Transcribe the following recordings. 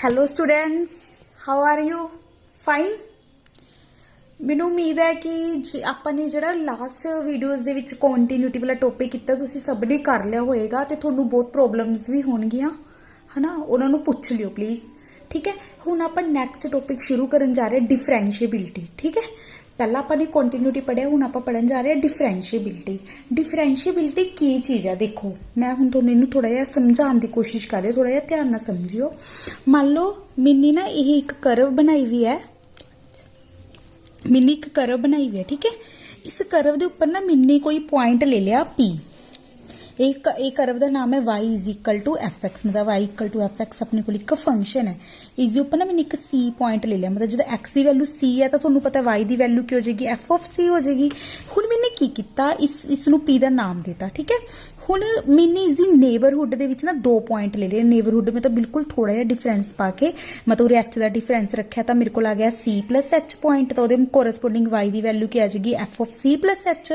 Hello students, how are you? Fine. ਮੈਨੂੰ ਉਮੀਦ ਹੈ ਕਿ ਆਪਾਂ ਨੇ ਜਿਹੜਾ ਲਾਸਟ ਵੀਡੀਓਜ਼ ਦੇ ਵਿੱਚ ਕੰਟੀਨਿਊਟੀ ਵਾਲਾ ਟੌਪਿਕ ਕੀਤਾ ਤੁਸੀਂ ਸਭ ਨੇ ਕਰ ਲਿਆ ਹੋਵੇਗਾ ਤੇ ਤੁਹਾਨੂੰ ਬਹੁਤ ਪ੍ਰੋਬਲਮਸ ਵੀ ਹੋਣਗੀਆਂ ਹਨਾ, ਉਹਨਾਂ ਨੂੰ ਪੁੱਛ ਲਿਓ ਪਲੀਜ਼। ਠੀਕ ਹੈ, ਹੁਣ ਆਪਾਂ ਨੈਕਸਟ ਟੌਪਿਕ ਸ਼ੁਰੂ ਕਰਨ ਜਾ ਰਹੇ ਡਿਫਰੈਂਸ਼ੀਏਬਿਲਿਟੀ। ਠੀਕ ਹੈ, ਪਹਿਲਾਂ ਆਪਾਂ ਨੇ ਕੰਟੀਨਿਊਟੀ ਪੜਿਆ, ਹੁਣ ਆਪਾਂ ਪੜਨ ਜਾ ਰਹੇ ਡਿਫਰੈਂਸ਼ੀਏਬਿਲਿਟੀ। ਡਿਫਰੈਂਸ਼ੀਏਬਿਲਿਟੀ ਕੀ ਚੀਜ਼ ਹੈ? ਦੇਖੋ ਮੈਂ ਹੁਣ ਤੁਹਾਨੂੰ ਇਹਨੂੰ ਥੋੜਾ ਜਿਹਾ ਸਮਝਾਉਣ ਦੀ ਕੋਸ਼ਿਸ਼ ਕਰ ਰਹੀ, ਥੋੜਾ ਜਿਹਾ ਧਿਆਨ ਨਾਲ ਸਮਝਿਓ। ਮੰਨ ਲਓ ਮੈਨੇ ਨਾ ਇਹ ਇੱਕ ਕਰਵ ਬਣਾਈ ਵੀ ਹੈ, मैंने एक करव बनाई हुई है। ठीक है, इस करव के उपर ना मैंने कोई पॉइंट ले लिया P। एक करव का नाम है y is equal to F X, मतलब y equal to F X अपने को एक फंक्शन है। इसके उपर ना मैंने एक C पॉइंट ले लिया, मतलब जो x की वैल्यू C है तो थोड़ा पता y की वैल्यू की हो जाएगी, एफ ऑफ C हो जाएगी। हुण मैंने की किया, इसनू P का नाम देता। ठीक है, हुण मैंने इसकी नेबरहुड दे विच ना दो पॉइंट ले लिए। नेबरहुड में तो बिल्कुल थोड़ा जिहा डिफरेंस पा के मतलब एच का डिफरेंस रखा तो मेरे को आ गया C प्लस एच पॉइंट, तो कोरसपोंडिंग y की वैल्यू क्या आ जाएगी, F of C plus H.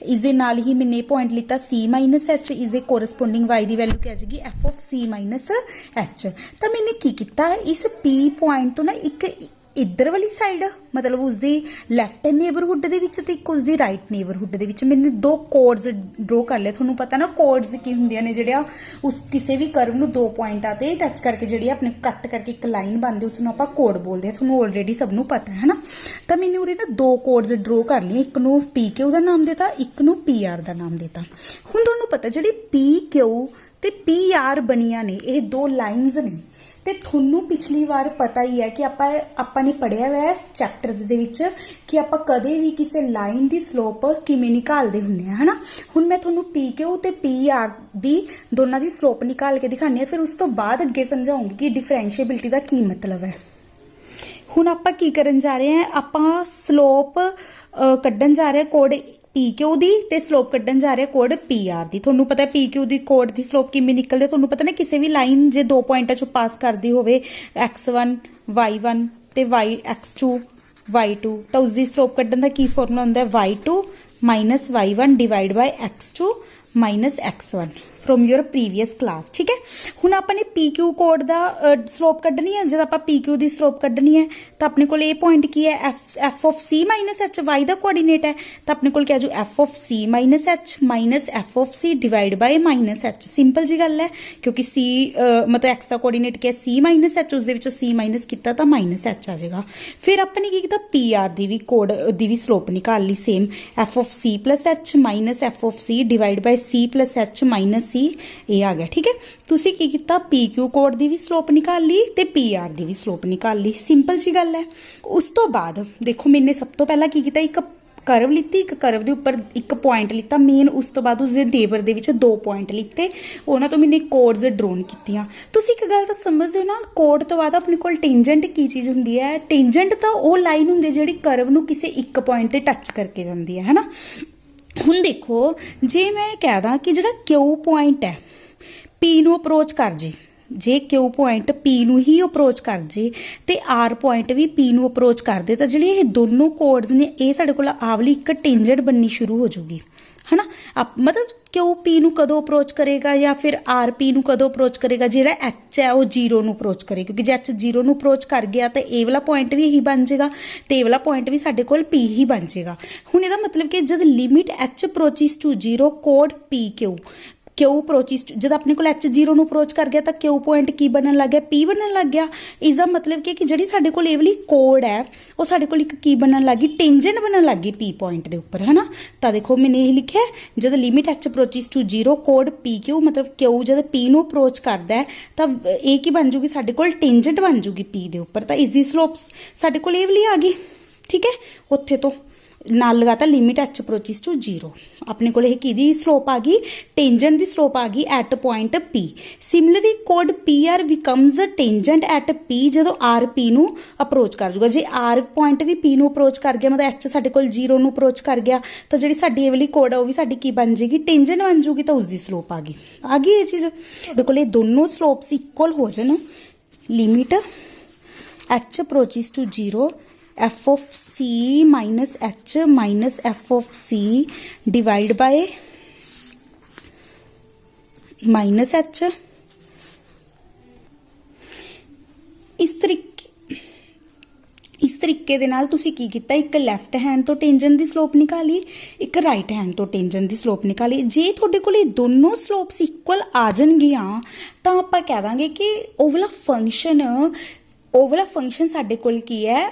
इस नाल ही मैंने पॉइंट लिता C माइनस एच, इस कोरसपोंडिंग y की वैल्यू क्या आ जाएगी, F of C minus H. तो मैंने की किया, इस P पॉइंट तो ना एक इधर वाली साइड मतलब उसकी लैफ्ट नेबरहुड दे विच ते एक उसकी राइट नेबरहुड दे विच मैंने दो कोड्स ड्रॉ कर लिया। थोनू पता ना कोड्स की हुंदियां ने जिहड़ियां उस किसी भी कर्व नू दो पॉइंटां ते टच करके जिहड़ी अपने कट करके एक लाइन बनदी उसनू आपां कोड बोलदे हैं, थोनू ऑलरेडी सब नू पता है ना। तो मैंने उरे ना दो कोड्स ड्रॉ कर लिए, एक नू पी क्यू दा नाम देता, एक नू पी आर दा नाम देता। हुण तुहानू पता जिहड़ी पी क्यू ते पी आर बनियां ने ये दो लाइनस ने, ਤੇ ਤੁਹਾਨੂੰ ਪਿਛਲੀ ਵਾਰ ਪਤਾ ਹੀ ਹੈ ਕਿ ਆਪਾਂ ਨੇ ਪੜਿਆ ਹੋਇਆ ਇਸ ਚੈਪਟਰ ਦੇ ਵਿੱਚ ਕਿ ਆਪਾਂ ਕਦੇ ਵੀ ਕਿਸੇ ਲਾਈਨ ਦੀ ਸਲੋਪ ਕਿਵੇਂ ਨਿਕਾਲਦੇ ਹੁੰਦੇ ਆ ਹਨਾ। ਹੁਣ ਮੈਂ ਤੁਹਾਨੂੰ PQ ਤੇ PR ਦੀ ਦੋਨਾਂ ਦੀ ਸਲੋਪ ਨਿਕਾਲ ਕੇ ਦਿਖਾਣੀ ਹੈ, ਫਿਰ ਉਸ ਤੋਂ ਬਾਅਦ ਅੱਗੇ ਸਮਝਾਉਂਗੀ ਕਿ ਡਿਫਰੈਂਸ਼ੀਏਬਿਲਿਟੀ ਦਾ ਕੀ ਮਤਲਬ ਹੈ। ਹੁਣ ਆਪਾਂ ਕੀ ਕਰਨ ਜਾ ਰਹੇ ਹਾਂ, ਆਪਾਂ ਸਲੋਪ ਕੱਢਣ ਜਾ ਰਹੇ ਹਾਂ ਕੋਡ PQ ਦੀ ਤੇ ਸਲੋਪ ਕੱਢਣ ਜਾ ਰਿਹਾ ਕੋਡ PR ਦੀ। ਤੁਹਾਨੂੰ ਪਤਾ PQ ਦੀ ਕੋਡ ਦੀ ਸਲੋਪ ਕਿਵੇਂ ਨਿਕਲਦੇ, ਤੁਹਾਨੂੰ ਪਤਾ ਨਾ ਕਿਸੇ ਵੀ ਲਾਈਨ ਜੇ ਦੋ ਪੁਆਇੰਟਾਂ ਚੋਂ ਪਾਸ ਕਰਦੀ ਹੋਵੇ x1 y1 ਤੇ x2 y2 ਤਾਂ ਉਸ ਦੀ ਸਲੋਪ ਕੱਢਣ ਦਾ ਕੀ ਫਾਰਮੂਲਾ ਹੁੰਦਾ ਹੈ, y2 minus y1 divide by x2 minus x1 from your previous class. ठीक है, हुण आपां ने PQ कोड दा स्लोप कड्ढनी है। जब आपां PQ दी स्लोप कड्ढनी है तो अपने कोल ये पॉइंट की है, f of C minus h, y दा कोऑर्डिनेट है तो अपने कोल क्या जो f of C minus H minus F of C divide by minus h. Simple जी गल है, क्योंकि C मतलब एक्स का कोऑर्डिनेट क्या है C माइनस एच, उस दे विचों C माइनस किया तो माइनस एच आ जाएगा। फिर अपने की किया PR दी भी कोड दी भी स्लोप निकाल ली, same f of C plus H minus F of C divide by C plus H minus ये आ गया। ठीक है, तुसी की किया PQ कोड दी भी स्लोप निकाल ली ते PR दी भी स्लोप निकाल ली, सिंपल जी गल है। उस तो बाद देखो मैंने सब तो पहला की किया, एक करव लिती, एक करव के उपर एक पॉइंट लिता मेन, उस तो बाद उसके नेबर दे विच दो पॉइंट लिते, उन्हां तो मैंने कोड्स ड्रोन कीतियां। तुसी एक गल तां समझदे हो ना, कोड तो बाद अपने कोल टेंजेंट की चीज़ हुंदी है। टेंजेंट तां ओह लाइन हुंदी है जिहड़ी करव नूं किसी एक पॉइंट ते टच करके जांदी है ना। हुण देखो जे मैं कह दा कि जिहड़ा Q पॉइंट है P नूं अप्रोच कर जे Q पॉइंट P नूं ही अप्रोच कर जे ते R पॉइंट भी P नूं अप्रोच कर दे, तो जिहड़े ये दोनों कोड्स ने ये साडे कोल आवली एक टेंजेंट बननी शुरू हो जाऊगी है ना। मतलब Q P नूं कदों अप्रोच करेगा या फिर R P नूं कदों अप्रोच करेगा, जिहड़ा H है वो 0 नूं अप्रोच करेगा, क्योंकि जे H 0 नूं अप्रोच कर गया तो ये वाला पॉइंट भी यही बन जाएगा तो ये वाला पॉइंट भी साडे कोल P ही बन जाएगा। हुण इहदा मतलब कि जब लिमिट H अप्रोचिस टू 0 कोड PQ Q अप्रोचिस जब अपने को H 0 नूं अप्रोच कर गया तो Q पॉइंट की बनन लग गया, P बनन लग गया। इसका मतलब कि जिहड़ी साडे कोल ये वाली कोड है वो साडे कोल एक की बनन लग गई, टेंजेंट बनन लग गई P पॉइंट के उपर है ना। तो देखो मैंने ये लिखा है, जब लिमिट H अप्रोचिस टू 0 कोड PQ मतलब Q जब P नूं अप्रोच करता है तो ये की बन जूगी, साडे कोल टेंजेंट बन जूगी P के उपर, तो इसकी स्लोप साडे कोल ये वाली आ गई। ठीक है, उत्थे तो नाल लगाता लिमिट H अप्रोचिस टू 0, अपने को की स्लोप आ गई, टेंजेंट की स्लोप आ गई एट पॉइंट P। सिमिलरली कोड PR becomes tangent at P जो R P नूं अप्रोच कर जूगा। जे R पॉइंट भी P नूं अप्रोच कर गया, मतलब H साडे कोल 0 नूं अप्रोच कर गया, तो जिहड़ी साडी ये वाली कोड है वो भी साडी की बन जाएगी, टेंजेंट बन जूगी, तो उसकी स्लोप आ गई ये चीज़। तुहाडे कोल दोनों स्लोप्स इक्वल हो जाण, limit H approaches to 0 F of C minus H minus F of C divide by minus H ਤਰੀਕੇ ਦੇ ਨਾਲ ਤੁਸੀਂ ਕੀ ਕੀਤਾ, ਇੱਕ ਲੈਫਟ ਹੈਂਡ ਤੋਂ ਟੈਂਜੈਂਟ ਦੀ ਸਲੋਪ ਨਿਕਾਲੀ, ਇੱਕ ਰਾਈਟ ਹੈਂਡ ਤੋਂ ਟੈਂਜੈਂਟ ਦੀ ਸਲੋਪ ਨਿਕਾਲੀ। ਜੇ ਤੁਹਾਡੇ ਕੋਲ ਇਹ ਦੋਨੋਂ ਸਲੋਪਸ ਇਕੁਅਲ ਆ ਜਾਣਗੀਆਂ ਤਾਂ ਆਪਾਂ ਕਹਿ ਦਾਂਗੇ ਕਿ ਉਹ ਵਾਲਾ ਫੰਕਸ਼ਨ ਸਾਡੇ ਕੋਲ ਕੀ ਹੈ,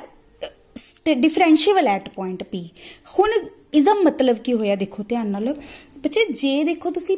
ਡਿਫਰੈਂਸ਼ੀਏਬਲ ਐਟ ਪੁਆਇੰਟ P। ਹੁਣ ਇਸਦਾ ਮਤਲਬ ਕੀ ਹੋਇਆ, ਦੇਖੋ ਧਿਆਨ ਨਾਲ ਬੱਚੇ। ਜੇ ਦੇਖੋ ਤੁਸੀਂ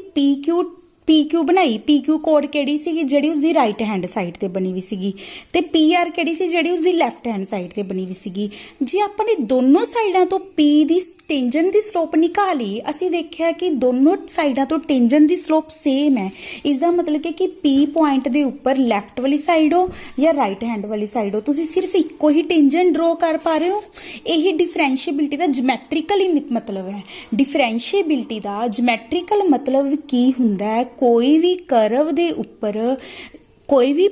PQ ਬਣਾਈ, PQ ਕੋਡ ਕਿਹੜੀ ਸੀਗੀ, ਜਿਹੜੀ ਉਸਦੀ ਰਾਈਟ ਹੈਂਡ ਸਾਈਡ ਤੇ ਬਣੀ ਵੀ ਸੀਗੀ, ਤੇ PR ਕਿਹੜੀ ਸੀ, ਜਿਹੜੀ ਉਸਦੀ ਲੈਫਟ ਹੈਂਡ ਸਾਈਡ ਤੇ ਬਣੀ ਵੀ ਸੀਗੀ। ਜੇ ਆਪਾਂ ਨੇ ਦੋਨੋਂ ਸਾਈਡਾਂ ਤੋਂ P ਦੀ ਟੈਂਜੈਂਟ ਦੀ ਸਲੋਪ ਨਿਕਾਲੀ, ਅਸੀਂ ਦੇਖਿਆ ਕਿ ਦੋਨੋਂ ਸਾਈਡਾਂ ਤੋਂ ਟੈਂਜੈਂਟ ਦੀ ਸਲੋਪ ਸੇਮ ਹੈ। ਇਸਦਾ ਮਤਲਬ ਕਿ P ਪੁਆਇੰਟ ਦੇ ਉੱਪਰ ਲੈਫਟ ਵਾਲੀ ਸਾਈਡ ਹੋ ਜਾਂ ਰਾਈਟ ਹੈਂਡ ਵਾਲੀ ਸਾਈਡ ਹੋ, ਤੁਸੀਂ ਸਿਰਫ ਇੱਕੋ ਹੀ ਟੈਂਜੈਂਟ ਡਰਾ ਕਰ ਪਾ ਰਹੇ ਹੋ। ਇਹੀ ਡਿਫਰੈਂਸ਼ੀਏਬਿਲਿਟੀ ਦਾ ਜਿਓਮੈਟ੍ਰੀਕਲ ਹੀ ਮਤਲਬ ਹੈ। ਡਿਫਰੈਂਸ਼ੀਏਬਿਲਿਟੀ ਦਾ ਜਿਓਮੈਟ੍ਰੀਕਲ ਮਤਲਬ ਕੀ ਹੁੰਦਾ ਹੈ, ਕੋਈ ਵੀ ਕਰਵ ਦੇ ਉੱਪਰ, ਕੋਈ ਵੀ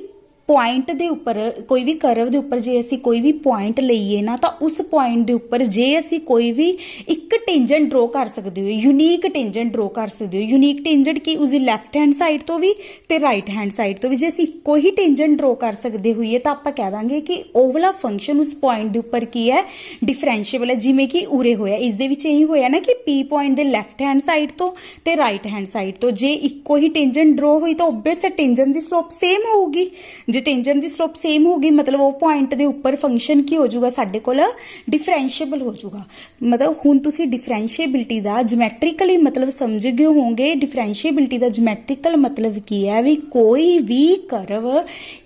ਪੁਆਇੰਟ ਦੇ ਉੱਪਰ, ਕੋਈ ਵੀ ਕਰਵ ਦੇ ਉੱਪਰ ਜੇ ਅਸੀਂ ਕੋਈ ਵੀ ਪੁਆਇੰਟ ਲਈਏ ਨਾ, ਤਾਂ ਉਸ ਪੁਆਇੰਟ ਦੇ ਉੱਪਰ ਜੇ ਅਸੀਂ ਕੋਈ ਵੀ ਇੱਕ ਟੈਂਜੈਂਟ ਡਰਾ ਕਰ ਸਕਦੇ ਹੋ, ਯੂਨੀਕ ਟੈਂਜੈਂਟ ਡਰਾ ਕਰ ਸਕਦੇ ਹੋ। ਯੂਨੀਕ ਟੈਂਜੈਂਟ ਕੀ, ਉਸਦੀ ਲੈਫਟ ਹੈਂਡ ਸਾਈਡ ਤੋਂ ਵੀ ਤੇ ਰਾਈਟ ਹੈਂਡ ਸਾਈਡ ਤੋਂ ਵੀ ਜੇ ਅਸੀਂ ਇੱਕੋ ਹੀ ਟੈਂਜੈਂਟ ਡਰਾ ਕਰ ਸਕਦੇ ਹੋਈਏ ਤਾਂ ਆਪਾਂ ਕਹਿ ਦਾਂਗੇ ਕਿ ਉਹ ਵਾਲਾ ਫੰਕਸ਼ਨ ਉਸ ਪੁਆਇੰਟ ਦੇ ਉੱਪਰ ਕੀ ਹੈ, ਡਿਫਰੈਂਸ਼ੀਏਬਲ ਹੈ। ਜਿਵੇਂ ਕਿ ਉਰੇ ਹੋਇਆ, ਇਸ ਦੇ ਵਿੱਚ ਇਹੀ ਹੋਇਆ ਨਾ ਕਿ P ਪੁਆਇੰਟ ਦੇ ਲੈਫਟ ਹੈਂਡ ਸਾਈਡ ਤੋਂ ਤੇ ਰਾਈਟ ਹੈਂਡ ਸਾਈਡ ਤੋਂ ਜੇ ਇੱਕੋ ਹੀ ਟੈਂਜੈਂਟ ਡਰਾ ਹੋਈ ਤਾਂ ਓਬਵੀਅਸ ਹੈ ਟੈਂਜੈਂਟ ਦੀ ਸਲੋਪ ਸੇਮ ਹੋਊਗੀ। ਜੇ ਟੈਂਜੈਂਟ ਦੀ ਸਲੋਪ ਸੇਮ ਹੋਗੀ ਮਤਲਬ ਉਹ ਪੁਆਇੰਟ ਦੇ ਉੱਪਰ ਫੰਕਸ਼ਨ ਕੀ ਹੋ ਜਾਊਗਾ, ਸਾਡੇ ਕੋਲ ਡਿਫਰੈਂਸ਼ੀਏਬਲ ਹੋ ਜਾਊਗਾ। ਮਤਲਬ ਹੁਣ ਤੁਸੀਂ ਡਿਫਰੈਂਸ਼ੀਏਬਿਲਿਟੀ ਦਾ ਜਿਓਮੈਟ੍ਰੀਕਲੀ ਮਤਲਬ ਸਮਝ ਗਏ ਹੋਵੋਗੇ। ਡਿਫਰੈਂਸ਼ੀਏਬਿਲਿਟੀ ਦਾ ਜਿਓਮੈਟ੍ਰੀਕਲ ਮਤਲਬ ਕੀ ਹੈ, ਵੀ ਕੋਈ ਵੀ ਕਰਵ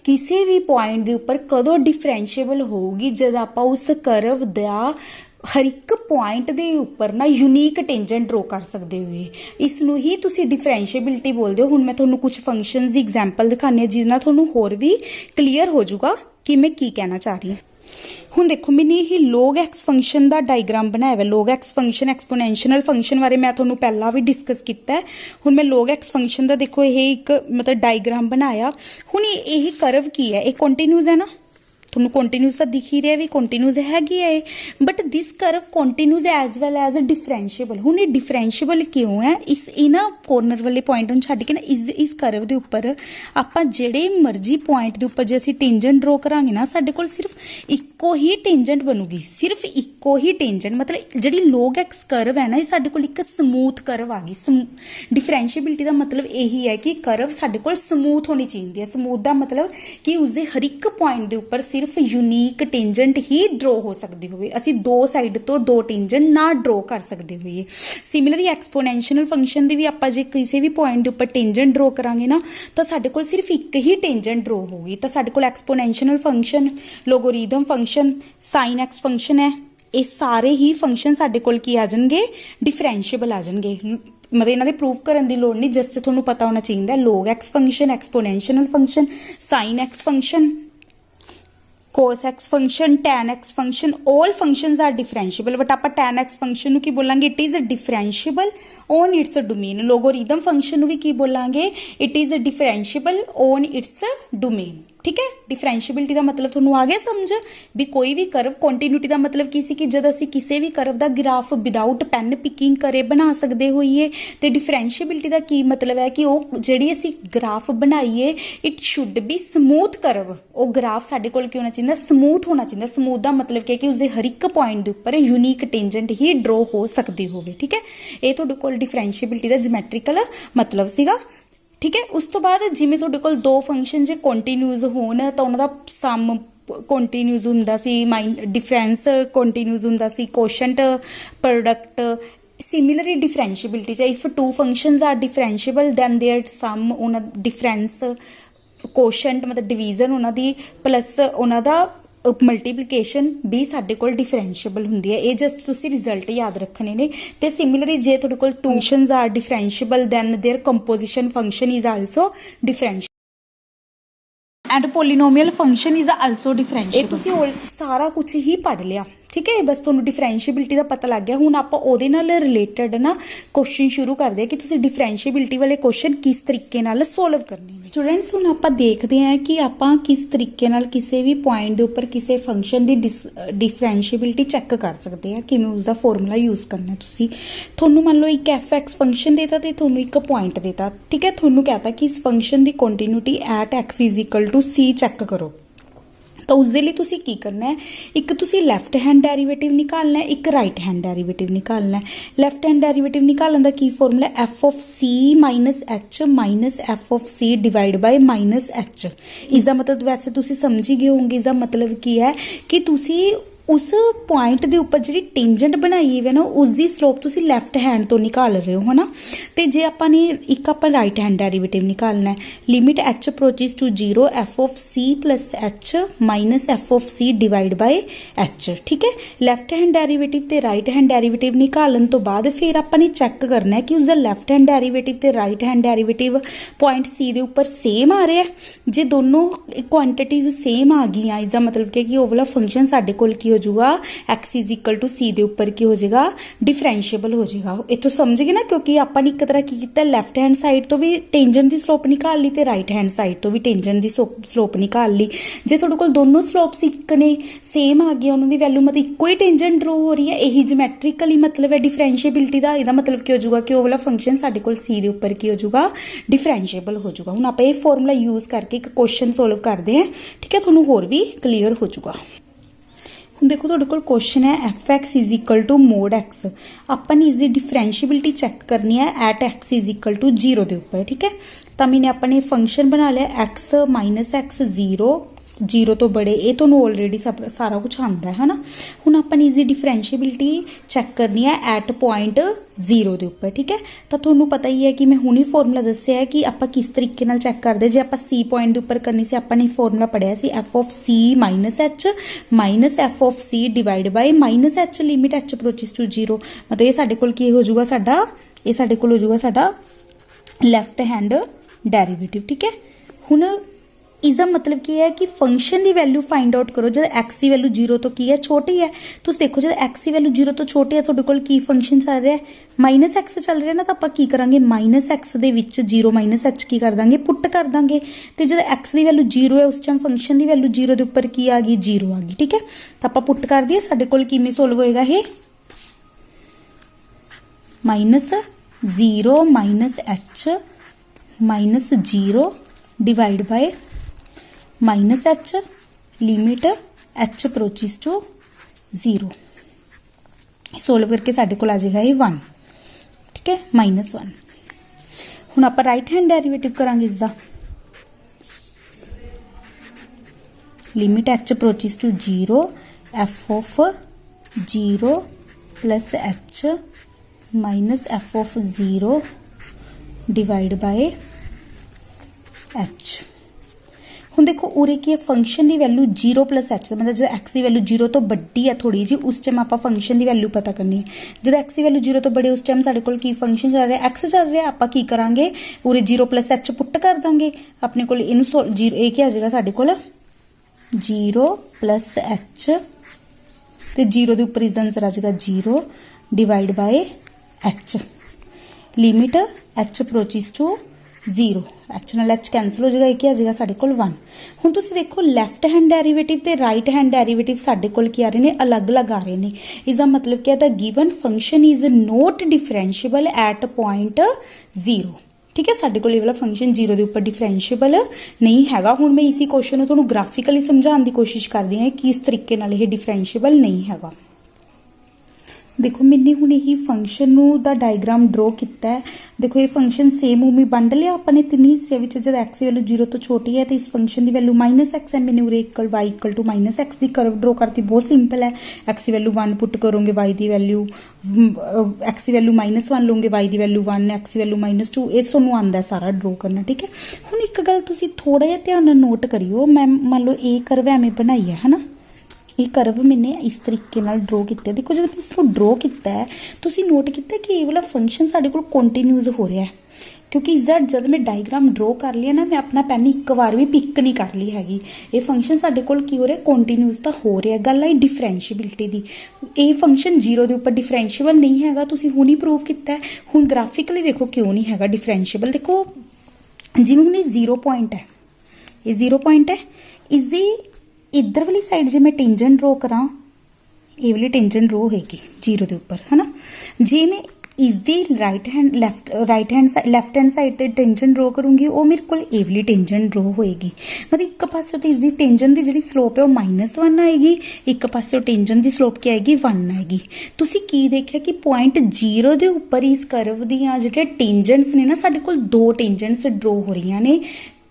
ਕਿਸੇ ਵੀ ਪੁਆਇੰਟ ਦੇ ਉੱਪਰ ਕਦੋਂ ਡਿਫਰੈਂਸ਼ੀਏਬਲ ਹੋਊਗੀ, ਜਦ ਆਪਾਂ ਉਸ ਕਰਵ ਦਾ ਹਰ ਇੱਕ ਪੁਆਇੰਟ ਦੇ ਉੱਪਰ ਨਾ ਯੂਨੀਕ ਟੈਂਜੈਂਟ ਡਰਾ ਕਰ ਸਕਦੇ ਹੋਏ। ਇਸ ਨੂੰ ਹੀ ਤੁਸੀਂ ਡਿਫਰੈਂਸ਼ੀਏਬਿਲਿਟੀ ਬੋਲਦੇ ਹੋ। ਹੁਣ ਮੈਂ ਤੁਹਾਨੂੰ ਕੁਝ ਫੰਕਸ਼ਨਸ ਦੀ ਐਗਜ਼ਾਮਪਲ ਦਿਖਾਣੀ ਹੈ ਜਿਹਦੇ ਨਾਲ ਤੁਹਾਨੂੰ ਹੋਰ ਵੀ ਕਲੀਅਰ ਹੋ ਜਾਊਗਾ ਕਿ ਮੈਂ ਕੀ ਕਹਿਣਾ ਚਾਹ ਰਹੀ ਹਾਂ। ਹੁਣ ਦੇਖੋ ਮੈਨੇ ਇਹ log x ਫੰਕਸ਼ਨ ਦਾ ਡਾਇਗਰਾਮ ਬਣਾਇਆ ਹੋਇਆ। log x function exponential function ਬਾਰੇ ਮੈਂ ਤੁਹਾਨੂੰ ਪਹਿਲਾਂ ਵੀ ਡਿਸਕਸ ਕੀਤਾ ਹੈ। ਹੁਣ ਮੈਂ log x ਫੰਕਸ਼ਨ ਦਾ ਦੇਖੋ ਇਹ ਇੱਕ ਮਤਲਬ ਡਾਇਗਰਾਮ ਬਣਾਇਆ। ਹੁਣ ਇਹ ਕਰਵ ਕੀ ਹੈ, ਇਹ ਕੰਟੀਨਿਊਸ ਹੈ ਨਾ, ਤੁਹਾਨੂੰ ਕੰਟੀਨਿਊਸ ਤਾਂ ਦਿਖ ਹੀ ਰਿਹਾ ਵੀ ਕੰਟੀਨਿਊਸ ਹੈਗੀ ਹੈ, but this curve continuous as well as differentiable. ਹੁਣ ਇਹ ਡਿਫਰੈਂਸ਼ੀਏਬਲ ਕਿਉਂ ਹੈ, ਇਸ ਇਹਨਾਂ ਕੋਰਨਰ ਵਾਲੇ ਪੁਆਇੰਟ ਨੂੰ ਛੱਡ ਕੇ ਨਾ ਇਸ ਕਰਵ ਦੇ ਉੱਪਰ ਆਪਾਂ ਜਿਹੜੇ ਮਰਜ਼ੀ ਪੁਆਇੰਟ ਦੇ ਉੱਪਰ ਜੇ ਅਸੀਂ ਟੈਂਜੈਂਟ ਡਰਾ ਕਰਾਂਗੇ ਨਾ, ਸਾਡੇ ਕੋਲ ਸਿਰਫ ਇੱਕੋ ਹੀ ਟੈਂਜੈਂਟ ਬਣੂਗੀ, ਸਿਰਫ ਇੱਕੋ ਹੀ ਟੈਂਜੈਂਟ। ਮਤਲਬ ਜਿਹੜੀ log x ਕਰਵ ਹੈ ਨਾ, ਇਹ ਸਾਡੇ ਕੋਲ ਇੱਕ ਸਮੂਥ ਕਰਵ ਆ ਗਈ। ਡਿਫਰੈਂਸ਼ੀਏਬਿਲਿਟੀ ਦਾ ਮਤਲਬ ਇਹੀ ਹੈ ਕਿ ਕਰਵ ਸਾਡੇ ਕੋਲ ਸਮੂਥ ਹੋਣੀ ਚਾਹੀਦੀ ਹੈ। ਸਮੂਥ ਦਾ ਮਤਲਬ ਕਿ ਉਸਦੇ ਹਰ ਇੱਕ ਪੁਆਇੰਟ ਦੇ ਉੱਪਰ ਸਿਰਫ ਯੂਨੀਕ ਟੈਂਜੈਂਟ ਹੀ ਡਰਾ ਹੋ ਸਕਦੀ ਹੋਵੇ, ਅਸੀਂ ਦੋ ਸਾਈਡ ਤੋਂ ਦੋ ਟੈਂਜੈਂਟ ਨਾ ਡਰਾ ਕਰ ਸਕਦੇ ਹੋਈਏ। ਸਿਮਿਲਰਲੀ ਐਕਸਪੋਨੈਂਸ਼ੀਅਲ ਫੰਕਸ਼ਨ ਦੀ ਵੀ ਆਪਾਂ ਜੇ ਕਿਸੇ ਵੀ ਪੁਆਇੰਟ ਦੇ ਉੱਪਰ ਟੈਂਜੈਂਟ ਡਰਾ ਕਰਾਂਗੇ ਨਾ, ਤਾਂ ਸਾਡੇ ਕੋਲ ਸਿਰਫ ਇੱਕ ਹੀ ਟੈਂਜੈਂਟ ਡਰਾ ਹੋਊਗੀ। ਤਾਂ ਸਾਡੇ ਕੋਲ exponential function, logarithm function, sine x function ਹੈ, ਇਹ ਸਾਰੇ ਹੀ ਫੰਕਸ਼ਨ ਸਾਡੇ ਕੋਲ ਕੀ ਆ ਜਾਣਗੇ, ਡਿਫਰੈਂਸ਼ੀਏਬਲ ਆ ਜਾਣਗੇ। ਮਤਲਬ ਇਹਨਾਂ ਦੇ ਪ੍ਰੂਫ ਕਰਨ ਦੀ ਲੋੜ ਨਹੀਂ, ਜਸਟ ਤੁਹਾਨੂੰ ਪਤਾ ਹੋਣਾ ਚਾਹੀਦਾ log x function, exponential function, sine x function, cos x function, tan x function, all functions are differentiable। But ਆਪਾਂ tan x ਫੰਕਸ਼ਨ ਨੂੰ ਕੀ ਬੋਲਾਂਗੇ, it is differentiable on its domain। Logarithm function ਨੂੰ ਵੀ ਕੀ ਬੋਲਾਂਗੇ, it is differentiable on its domain। ठीक है, differentiability का मतलब ਤੁਹਾਨੂੰ ਆ ਗਿਆ ਸਮਝ ਵੀ ਕੋਈ ਵੀ ਕਰਵ, ਕੰਟੀਨਿਊਟੀ ਦਾ ਮਤਲਬ ਕੀ ਸੀ ਕਿ ਜਦ ਅਸੀਂ ਕਿਸੇ ਵੀ ਕਰਵ ਦਾ ਗ੍ਰਾਫ ਵਿਦਆਊਟ ਪੈਨ ਪਿਕਿੰਗ ਕਰੇ ਬਣਾ ਸਕਦੇ ਹੋਈਏ, ਤੇ ਡਿਫਰੈਂशिएबिलिटी ਦਾ ਕੀ ਮਤਲਬ ਹੈ ਕਿ ਉਹ ਜਿਹੜੀ ਅਸੀਂ ਗ੍ਰਾਫ ਬਣਾਈਏ it should be smooth curve. ਉਹ ਗ੍ਰਾਫ ਸਾਡੇ ਕੋਲ ਕੀ ਹੋਣਾ ਚਾਹੀਦਾ, ਸਮੂਥ ਹੋਣਾ ਚਾਹੀਦਾ। ਸਮੂਥ ਦਾ ਮਤਲਬ ਕੀ ਹੈ ਕਿ ਉਸਦੇ ਹਰ ਇੱਕ ਪੁਆਇੰਟ ਦੇ ਉੱਪਰ ਯੂਨੀਕ ਟੈਂਜੈਂਟ ਹੀ ਡਰਾ ਹੋ ਸਕਦੀ ਹੋਵੇ। ਠੀਕ ਹੈ, ਇਹ ਤੁਹਾਡੇ ਕੋਲ ਡਿਫਰੈਂशिएबिलिटी ਦਾ ਜਿਓਮੈਟ੍ਰੀਕਲ ਮਤਲਬ ਸੀਗਾ। ठीक है, उस तो बाद जिमें तुहाडे कोल दो फंक्शन जे कंटीन्यूअस होण तां उन्हां दा सम कंटीन्यूअस हुंदा सी, डिफरेंस कंटीन्यूअस हुंदा सी, कोशेंट प्रोडक्ट। सिमिलरली डिफरेंशिएबिलिटी च if two functions are differentiable then their sum उन्हां डिफरेंस कोशेंट मतलब डिवीजन उन्हां दी प्लस उन्हां दा मल्टीप्लीकेशन भी साडे कोल डिफरेंशिएबल हुंदी है। ये जस्ट तुसी रिजल्ट याद रखने ने। ते सिमिलरली जे तुहाडे कोल two functions are differentiable then their composition function is also differentiable and polynomial function is also differentiable. तुसी सारा कुछ ही पढ़ लिया। ठीक है, बस तुहानू डिफरेंशिएबिलिटी का पता लग गया। हुण आपां ओहदे नाल रिलेटेड ना क्वेश्चन शुरू करदे कि तुसी डिफरेंशिएबिलिटी वाले क्वेश्चन किस तरीके नाल सोल्व करने ने। स्टूडेंट्स हुण आपां देखदे हां कि आपां किस तरीके नाल किसी भी पॉइंट दे उपर किसी फंक्शन दी डिफरेंशिएबिलिटी चेक कर सकदे आ, किवें उसदा फार्मूला यूज करना। तुसी तुहानू मान लो एक fx फंक्शन देता ते तुहानू एक पॉइंट देता। ठीक है, तुहानू कहता कि इस फंक्शन दी continuity at x is equal to c check करो। ਤਾਂ ਉਸ ਦੇ ਲਈ ਤੁਸੀਂ ਕੀ ਕਰਨਾ ਹੈ, ਇੱਕ ਤੁਸੀਂ ਲੈਫਟ ਹੈਂਡ ਡੈਰੀਵੇਟਿਵ ਨਿਕਾਲਣਾ ਹੈ, ਇੱਕ ਰਾਈਟ ਹੈਂਡ ਡੈਰੀਵੇਟਿਵ ਨਿਕਾਲਣਾ ਹੈ। ਲੈਫਟ ਹੈਂਡ ਡੈਰੀਵੇਟਿਵ ਨਿਕਾਲਣ ਦਾ ਕੀ ਫਾਰਮੂਲਾ ਹੈ, F of C minus H minus F of C divide by minus H. ਇਸ ਦਾ ਮਤਲਬ ਵੈਸੇ ਤੁਸੀਂ ਸਮਝ ਹੀ ਗਏ ਹੋਵੋਗੇ, ਇਸ ਦਾ ਮਤਲਬ ਕੀ ਹੈ ਕਿ ਤੁਸੀਂ ਉਸ ਪੁਆਇੰਟ ਦੇ ਉੱਪਰ ਜਿਹੜੀ ਟੈਂਜੈਂਟ ਬਣਾਈ ਹੈ ਨਾ, ਉਸ ਦੀ ਸਲੋਪ ਤੁਸੀਂ ਲੈਫਟ ਹੈਂਡ ਤੋਂ ਨਿਕਾਲ ਰਹੇ ਹੋ, ਹਨਾ। ਤੇ ਜੇ ਆਪਾਂ ਨੇ ਇੱਕ ਆਪਾਂ ਰਾਈਟ ਹੈਂਡ ਡੈਰੀਵੇਟਿਵ ਨਿਕਾਲਣਾ ਹੈ, limit h approaches to 0 f of c plus h minus f of c divide by h, ਠੀਕ ਹੈ। ਲੈਫਟ ਹੈਂਡ ਡੈਰੀਵੇਟਿਵ ਤੇ ਰਾਈਟ ਹੈਂਡ ਡੈਰੀਵੇਟਿਵ ਨਿਕਾਲਣ ਤੋਂ ਬਾਅਦ ਫਿਰ ਆਪਾਂ ਨੇ ਚੈੱਕ ਕਰਨਾ ਹੈ ਕਿ ਉਸਦਾ ਲੈਫਟ ਹੈਂਡ ਡੈਰੀਵੇਟਿਵ ਤੇ right hand derivative point c ਦੇ ਉੱਪਰ ਸੇਮ ਆ ਰਿਹਾ। ਜੇ ਦੋਨੋਂ ਕੁਆਂਟੀਟੀਜ਼ ਸੇਮ ਆ ਗਈਆਂ, ਇਸ ਦਾ ਮਤਲਬ ਕਿ ਉਹ ਵਾਲਾ ਫੰਕਸ਼ਨ ਸਾਡੇ ਕੋਲ ਕੀ ਹੋ ਜਾਊਗਾ, x is equal to c ਦੇ ਉੱਪਰ ਕੀ ਹੋ ਜਾਏਗਾ, ਡਿਫਰੈਂਸ਼ੀਏਬਲ ਹੋ ਜਾਏਗਾ। ਇੱਥੋਂ ਸਮਝ ਗਏ ਨਾ, ਕਿਉਂਕਿ ਆਪਾਂ ਨੇ ਇੱਕ ਤਰ੍ਹਾਂ ਕੀ ਕੀਤਾ, ਲੈਫਟ ਹੈਂਡ ਸਾਈਡ ਤੋਂ ਵੀ ਟੈਂਜੈਂਟ ਦੀ ਸਲੋਪ ਨਿਕਾਲ ਲਈ ਤੇ ਰਾਈਟ ਹੈਂਡ ਸਾਈਡ ਤੋਂ ਵੀ ਟੈਂਜੈਂਟ ਦੀ ਸਲੋਪ ਨਿਕਾਲ ਲਈ। ਜੇ ਤੁਹਾਡੇ ਕੋਲ ਦੋਨੋਂ ਸਲੋਪਸ ਇੱਕ ਨੇ, ਸੇਮ ਆ ਗਏ, ਉਹਨਾਂ ਦੀ ਵੈਲਿਊ ਮਤਲਬ ਇੱਕੋ ਹੀ ਟੈਂਜੈਂਟ ਡਰੋ ਹੋ ਰਹੀ ਹੈ, ਇਹੀ ਜਿਓਮੈਟ੍ਰੀਕਲੀ ਮਤਲਬ ਹੈ ਡਿਫਰੈਂਸ਼ੀਏਬਿਲਟੀ ਦਾ। ਇਹਦਾ ਮਤਲਬ ਕੀ ਹੋ ਜਾਊਗਾ ਕਿ ਉਹ ਵਾਲਾ ਫੰਕਸ਼ਨ ਸਾਡੇ ਕੋਲ c ਦੇ ਉੱਪਰ ਕੀ ਹੋ ਜਾਊਗਾ, ਡਿਫਰੈਂਸ਼ੀਏਬਲ ਹੋ ਜਾਊਗਾ। ਹੁਣ ਆਪਾਂ ਇਹ ਫਾਰਮੂਲਾ ਯੂਜ਼ ਕਰਕੇ ਇੱਕ ਕੁਐਸਚਨ ਸੋਲਵ ਕਰਦੇ ਹਾਂ, ਠੀਕ ਹੈ, ਤੁਹਾਨੂੰ ਹੋਰ ਵੀ ਕਲੀਅਰ ਹੋ ਜਾਊਗਾ। ਹੁਣ ਦੇਖੋ ਤੁਹਾਡੇ ਕੋਲ ਕੁਐਸਚਨ ਹੈ fx is equal to mod x। ਆਪਾਂ ਨੇ ਇਸਦੀ ਡਿਫਰੈਂਸ਼ੀਏਬਿਲਟੀ ਚੈੱਕ ਕਰਨੀ ਹੈ at x is equal to 0 ਦੇ ਉੱਪਰ, ਠੀਕ ਹੈ। ਤਾਂ ਮੈਨੇ ਆਪਣੇ ਫੰਕਸ਼ਨ ਬਣਾ ਲਿਆ x ਮਾਈਨਸ x 0 ਤੋਂ ਬੜੇ, ਇਹ ਤੁਹਾਨੂੰ ਆਲਰੇਡੀ ਸਾਰਾ ਕੁਝ ਆਉਂਦਾ ਹੈ ਨਾ। ਹੁਣ ਆਪਾਂ ਨੇ ਇਸਦੀ ਡਿਫਰੈਂਸ਼ੀਏਬਿਲਟੀ ਚੈੱਕ ਕਰਨੀ ਹੈ ਐਟ ਪੁਆਇੰਟ 0 ਦੇ ਉੱਪਰ, ਠੀਕ ਹੈ। ਤਾਂ ਤੁਹਾਨੂੰ ਪਤਾ ਹੀ ਹੈ ਕਿ ਮੈਂ ਹੁਣੀ ਫਾਰਮੂਲਾ ਦੱਸਿਆ ਹੈ ਕਿ ਆਪਾਂ ਕਿਸ ਤਰੀਕੇ ਨਾਲ ਚੈੱਕ ਕਰਦੇ। ਜੇ ਆਪਾਂ c ਪੁਆਇੰਟ ਦੇ ਉੱਪਰ ਕਰਨੀ ਸੀ, ਆਪਾਂ ਨੇ ਫਾਰਮੂਲਾ ਪੜਿਆ ਸੀ f of c minus h minus f of c divide by minus h limit h approaches to 0। ਮਤਲਬ ਇਹ ਸਾਡੇ ਕੋਲ ਕੀ ਹੋ ਜਾਊਗਾ, ਸਾਡੇ ਕੋਲ ਹੋ ਜਾਊਗਾ ਸਾਡਾ ਲੈਫਟ ਹੈਂਡ ਡੈਰੀਵੇਟਿਵ, ਠੀਕ ਹੈ। ਹੁਣ इसका मतलब की है कि फंक्शन की वैल्यू फाइंड आउट करो जब एक्स की वैल्यू 0 तो की है छोटी है। तुम देखो जब एक्स की वैल्यू 0 तो छोटी है तुहाडे कोल की फंक्शन चल रहा है माइनस एक्स चल रहा है ना, तो आपां की करांगे माइनस एक्स दे विच 0 माइनस एच की कर देंगे पुट कर देंगे। तो जब एक्स की वैल्यू 0 है उस टाइम फंक्शन की वैल्यू 0 के उपर की आ गई 0 आ गई। ठीक है, तो आपां पुट कर दिए साडे कोल किवें सोल्व होएगा ये minus 0 minus H minus 0 divide by minus H limit H approaches to 0 solve करके साडे कोल आ जाएगा ये 1। ठीक है, माइनस 1। हुण आपां राइट हैंड डेरिवेटिव करांगे इसदा limit H approaches to 0 F of 0 plus H minus F of 0 divide by H. हुण देखो उरे की फंक्शन की वैल्यू 0 प्लस एच मतलब जो एक्स की वैल्यू 0 तो बड़ी है थोड़ी जी उस टाइम आप फंक्शन की वैल्यू पता करनी है। जो एक्स की वैल्यू 0 तो बड़ी उस टाइम साडे कोल की फंक्शन चल रहा है एक्स चल रहा है आप की करांगे उरे 0 प्लस एच पुट कर देंगे अपने कोल इनू 0 ये क्या आ जाएगा साडे कोल 0 प्लस एच ते 0 के उपर इसका आंसर आ जाएगा 0 divide by H limit H approaches to 0 H नाल एच कैंसल हो जाएगा एक आ जाएगा साडे कोल 1। हुण तुसीं देखो लैफ्ट हैंड डेरिवेटिव ते राइट हैंड डेरिवेटिव साडे कोल की आ रहे ने अलग अलग आ रहे ने। इसका मतलब क्या the given function is not differentiable at point 0। ठीक है, साडे कोल ये वाला फंक्शन 0 के उपर डिफरेंशिएबल नहीं हैगा। हुण मैं इसी क्वेश्चन नूं तुहानूं ग्राफिकली समझाउण दी कोशिश करदी हां कि इस तरीके नाल ये डिफरेंशिएबल नहीं हैगा। देखो मैंने हुण यही फंक्शन दा डायग्राम ड्रॉ किया है। देखो ये फंक्शन सेम उमें वंड लिया अपने तीन हिस्से में। जब एक्स की वैल्यू 0 तो छोटी है तो इस फंक्शन की वैल्यू माइनस एक्स है। मैंने उरे equal Y equal to minus X की कर्व ड्रॉ करती, बहुत सिंपल है। एक्स की वैल्यू 1 पुट करोगे वाई की वैल्यू एक्स की वैल्यू -1 लोगे वाई की वैल्यू 1 एक्स की वैल्यू -2 ये तुहानूं आंदा सारा ड्रॉ करना। ठीक है, हुण एक गल तुसीं थोड़ा जिहा ध्यान नाल नोट करियो। मैं मान लो ये कर्व एवें बनाई है ना, ये कर्व मैंने इस तरीके नाल ड्रॉ किया। देखो जब मैं इसको ड्रॉ किया है तुसीं नोट किया कि ये वाला फंक्शन साडे कोल कंटीन्यूअस हो रहा है, क्योंकि इसका जब मैं डायग्राम ड्रॉ कर लिया ना मैं अपना पेन एक बार भी पिक नहीं कर ली हैगी। ये फंक्शन साडे कोल की हो रहा है कंटीन्यूअस तो हो रहा है। गल आई डिफरेंशिएबिलिटी दी, ये फंक्शन 0 के उपर डिफरेंशिएबल नहीं हैगा। तुसीं हुणी प्रूव किया है। हुण ग्राफिकली देखो क्यों नहीं हैगा डिफरेंशिएबल। देखो जिवें हुण 0 पॉइंट है, ये 0 पॉइंट है, इसदी इधर वाली साइड जो मैं टेंजेंट ड्रॉ करा ये वाली टेंजेंट ड्रॉ होगी 0 के उपर है ना। जे मैं ਇਸ ਦੀ right hand left hand side ਤੇ ਟੈਂਜੈਂਟ ਡਰਾ ਕਰੂੰਗੀ, ਉਹ ਮੇਰੇ ਕੋਲ ਇਹ ਵਾਲੀ ਟੈਂਜੈਂਟ ਡਰਾ ਹੋਏਗੀ। ਮਤਲਬ ਇੱਕ ਪਾਸੇ ਤੋਂ ਇਸ ਦੀ ਟੈਂਜੈਂਟ ਦੀ ਜਿਹੜੀ ਸਲੋਪ ਹੈ ਉਹ -1 ਆਏਗੀ, ਇੱਕ ਪਾਸੇ ਟੈਂਜੈਂਟ ਦੀ ਸਲੋਪ ਕੀ ਆਏਗੀ 1 ਆਏਗੀ। ਤੁਸੀਂ ਕੀ ਦੇਖਿਆ ਕਿ ਪੁਆਇੰਟ 0 ਦੇ ਉੱਪਰ ਇਸ ਕਰਵ ਦੀਆਂ ਜਿਹੜੇ ਟੈਂਜੈਂਟਸ ਨੇ ਨਾ, ਸਾਡੇ ਕੋਲ 2 ਟੈਂਜੈਂਟਸ ਡਰਾ ਹੋ ਰਹੀਆਂ ਨੇ।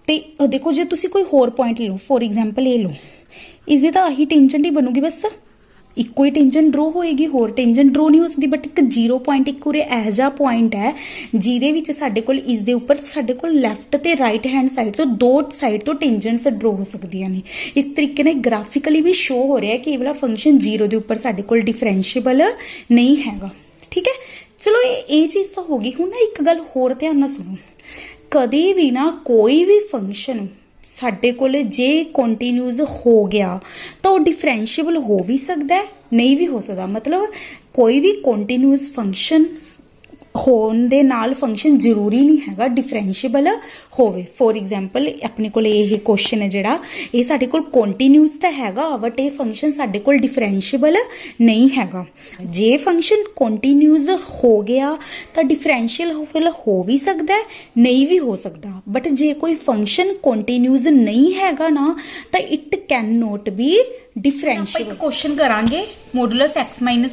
ਤੇ ਦੇਖੋ ਜੇ ਤੁਸੀਂ ਕੋਈ ਹੋਰ ਪੁਆਇੰਟ ਲੈ ਲਓ, ਫੋਰ ਐਗਜ਼ਾਮਪਲ ਇਹ ਲਓ, ਇਸਦੀ ਤਾਂ ਆਹੀ ਟੈਂਜੈਂਟ ਹੀ ਬਣੂਗੀ, ਬਸ ਇੱਕੋ ਹੀ ਟੈਂਜੈਂਟ ਡਰਾ ਹੋਏਗੀ, ਹੋਰ ਟੈਂਜੈਂਟ ਡਰਾ ਨਹੀਂ ਹੋ ਸਕਦੀ। ਬਟ ਇੱਕ 0 ਪੁਆਇੰਟ ਇੱਕ ਉਰੇ ਇਹੋ ਜਿਹਾ ਪੁਆਇੰਟ ਹੈ ਜਿਹਦੇ ਵਿੱਚ ਸਾਡੇ ਕੋਲ ਇਸ ਦੇ ਉੱਪਰ ਸਾਡੇ ਕੋਲ ਲੈਫਟ ਤੇ ਰਾਈਟ ਹੈਂਡ ਸਾਈਡ ਤੋਂ 2 ਸਾਈਡ ਤੋਂ ਟੈਂਜੈਂਟਸ ਡਰਾ ਹੋ ਸਕਦੀਆਂ ਨੇ। ਇਸ ਤਰੀਕੇ ਨਾਲ ਗ੍ਰਾਫਿਕਲੀ ਵੀ ਸ਼ੋ ਹੋ ਰਿਹਾ ਕਿ ਇਹ ਵਾਲਾ ਫੰਕਸ਼ਨ 0 ਦੇ ਉੱਪਰ ਸਾਡੇ ਕੋਲ ਡਿਫਰੈਂਸ਼ੀਏਬਲ ਨਹੀਂ ਹੈਗਾ। ਠੀਕ ਹੈ, ਚਲੋ ਇਹ ਚੀਜ਼ ਤਾਂ ਹੋ ਗਈ। ਹੁਣ ਨਾ ਇੱਕ ਗੱਲ ਹੋਰ ਧਿਆਨ ਨਾਲ ਸੁਣੋ, ਕਦੇ ਵੀ ਨਾ ਕੋਈ ਵੀ ਫੰਕਸ਼ਨ ਸਾਡੇ ਕੋਲ ਜੇ ਕੰਟੀਨਿਊਸ ਹੋ ਗਿਆ ਤਾਂ ਉਹ ਡਿਫਰੈਂਸ਼ੀਏਬਲ ਹੋ ਵੀ ਸਕਦਾ, ਨਹੀਂ ਵੀ ਹੋ ਸਕਦਾ। ਮਤਲਬ ਕੋਈ ਵੀ ਕੰਟੀਨਿਊਸ ਫੰਕਸ਼ਨ ਹੋਣ ਦੇ ਨਾਲ ਫੰਕਸ਼ਨ ਜ਼ਰੂਰੀ ਨਹੀਂ ਹੈਗਾ ਡਿਫਰੈਂਸ਼ੀਏਬਲ ਹੋਵੇ। ਫੋਰ ਐਗਜ਼ਾਮਪਲ ਆਪਣੇ ਕੋਲ ਇਹ ਕੁਐਸਚਨ ਹੈ ਜਿਹੜਾ, ਇਹ ਸਾਡੇ ਕੋਲ ਕੰਟੀਨਿਊਸ ਤਾਂ ਹੈਗਾ ਬਟ ਇਹ ਫੰਕਸ਼ਨ ਸਾਡੇ ਕੋਲ ਡਿਫਰੈਂਸ਼ੀਏਬਲ ਨਹੀਂ ਹੈਗਾ। ਜੇ ਫੰਕਸ਼ਨ ਕੰਟੀਨਿਊਸ ਹੋ ਗਿਆ ਤਾਂ ਡਿਫਰੈਂਸ਼ੀਏਬਲ ਹੋ ਵੀ ਸਕਦਾ, ਨਹੀਂ ਵੀ ਹੋ ਸਕਦਾ। ਬਟ ਜੇ ਕੋਈ ਫੰਕਸ਼ਨ ਕੰਟੀਨਿਊਸ ਨਹੀਂ ਹੈਗਾ ਨਾ ਤਾਂ ਇਟ ਕੈਨ ਨੋਟ ਬੀ ਡਿਫਰੈਂਸ਼ੀਏਬਲ। ਇੱਕ ਕੁਐਸਚਨ ਕਰਾਂਗੇ, ਮੋਡੂਲਸ x-1 +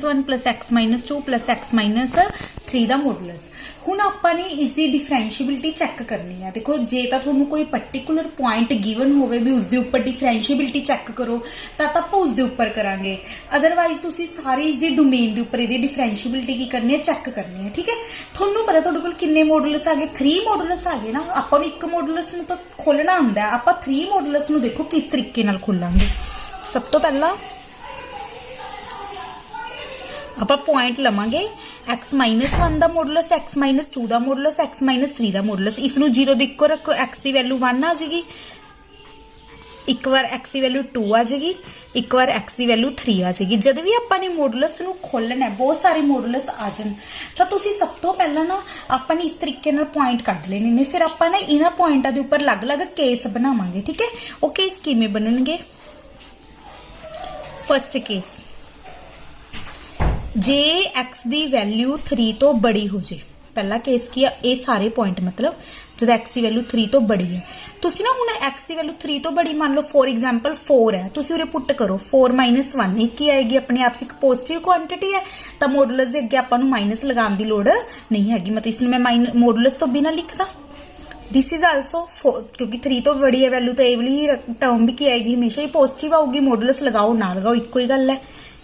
x-2 + x-3 ਦਾ ਮੋਡੂਲਸ। ਹੁਣ ਆਪਾਂ ਨੇ ਇਸ ਦੀ ਡਿਫਰੈਂਸ਼ੀਏਬਿਲਟੀ ਚੈੱਕ ਕਰਨੀ ਹੈ। ਦੇਖੋ ਜੇ ਤਾਂ ਤੁਹਾਨੂੰ ਕੋਈ ਪਾਰਟਿਕੂਲਰ ਪੁਆਇੰਟ ਗਿਵਨ ਹੋਵੇ ਵੀ ਉਸ ਦੇ ਉੱਪਰ ਡਿਫਰੈਂਸ਼ੀਏਬਿਲਟੀ ਚੈੱਕ ਕਰੋ ਤਾਂ ਆਪਾਂ ਉਸ ਦੇ ਉੱਪਰ ਕਰਾਂਗੇ, ਅਦਰਵਾਈਜ਼ ਤੁਸੀਂ ਸਾਰੀ ਇਸ ਦੀ ਡੋਮੇਨ ਦੇ ਉੱਪਰ ਇਹਦੀ ਡਿਫਰੈਂਸ਼ੀਏਬਿਲਟੀ ਕੀ ਕਰਨੀ ਹੈ, ਚੈੱਕ ਕਰਨੀ ਹੈ। ਠੀਕ ਹੈ, ਤੁਹਾਨੂੰ ਪਤਾ ਤੁਹਾਡੇ ਕੋਲ ਕਿੰਨੇ ਮੋਡੂਲਸ ਆ ਗਏ, 3 ਮੋਡੂਲਸ ਆ ਗਏ ਨਾ। ਆਪਾਂ ਨੂੰ ਇੱਕ ਮੋਡੂਲਸ ਨੂੰ ਤਾਂ ਖੋਲਣਾ ਹੁੰਦਾ, ਆਪਾਂ 3 ਮੋਡੂਲਸ ਨੂੰ ਦੇਖੋ ਕਿਸ ਤਰੀਕੇ ਨਾਲ ਖੋਲਾਂਗੇ। ਸਭ ਤੋਂ ਪਹਿਲਾਂ ਆਪਾਂ ਪੁਆਇੰਟ ਲਵਾਂਗੇ x-1 ਦਾ ਮੋਡੂਲਸ, x-2 ਦਾ ਮੋਡੂਲਸ, x-3 ਦਾ ਮੋਡੂਲਸ। ਇਸ ਨੂੰ 0 ਦੇ ਇੱਕੋ ਰੱਖੋ, x ਦੀ ਵੈਲਿਊ 1 ਆ ਜਾਏਗੀ, ਇੱਕ ਵਾਰ x ਦੀ ਵੈਲਿਊ 2 ਆ ਜਾਏਗੀ, ਇੱਕ ਵਾਰ x ਦੀ ਵੈਲਿਊ 3 ਆ ਜਾਏਗੀ। ਜਦ ਵੀ ਆਪਾਂ ਨੇ ਮੋਡੂਲਸ ਨੂੰ ਖੋਲਣਾ, ਬਹੁਤ ਸਾਰੇ ਮੋਡੂਲਸ ਆ ਜਾਣ ਤਾਂ ਤੁਸੀਂ ਸਭ ਤੋਂ ਪਹਿਲਾਂ ਨਾ ਆਪਾਂ ਨੇ ਇਸ ਤਰੀਕੇ ਨਾਲ ਪੁਆਇੰਟ ਕੱਢ ਲੈਣੇ ਨੇ। ਫਿਰ ਆਪਾਂ ਨੇ ਇਹਨਾਂ ਪੁਆਇੰਟਾਂ ਦੇ ਉੱਪਰ ਅਲੱਗ-ਅਲੱਗ ਕੇਸ ਬਣਾਵਾਂਗੇ। ਠੀਕ ਹੈ, ਉਹ ਕੇਸ ਕਿਵੇਂ ਬਣਨਗੇ? ਫਸਟ ਕੇਸ, ਜੇ x ਦੀ ਵੈਲਿਊ 3 ਤੋਂ ਬੜੀ ਹੋ ਜੇ। ਪਹਿਲਾ ਕੇਸ ਕੀ ਆ, ਇਹ ਸਾਰੇ ਪੁਆਇੰਟ ਮਤਲਬ ਜਦ x ਦੀ ਵੈਲਿਊ 3 ਤੋਂ ਬੜੀ ਹੈ। ਤੁਸੀਂ ਨਾ ਹੁਣ x ਦੀ ਵੈਲਿਊ 3 ਤੋਂ ਬੜੀ ਮੰਨ ਲਓ, ਫੋਰ ਐਗਜ਼ਾਮਪਲ 4 ਹੈ, ਤੁਸੀਂ ਉਰੇ ਪੁੱਟ ਕਰੋ 4 - 1 ਇਹ ਕੀ ਆਏਗੀ, ਆਪਣੇ ਆਪ 'ਚ ਇੱਕ ਪੋਜ਼ਿਟਿਵ ਕੁਆਂਟੀਟੀ ਹੈ ਤਾਂ ਮੋਡੂਲਸ ਦੇ ਅੱਗੇ ਆਪਾਂ ਨੂੰ ਮਾਈਨਸ ਲਗਾਉਣ ਦੀ ਲੋੜ ਨਹੀਂ ਹੈਗੀ। ਮਤਲਬ ਇਸ ਨੂੰ ਮੈਂ ਮੋਡੂਲਸ ਤੋਂ ਬਿਨਾਂ ਲਿਖਦਾ। दिस इज आल्सो 4, क्योंकि 3 तो बड़ी है वैल्यू तो ये वाली टर्म भी की आएगी, हमेशा ही पॉजिटिव आऊगी। मॉडुलस लगाओ ना लगाओ इको ही गल है,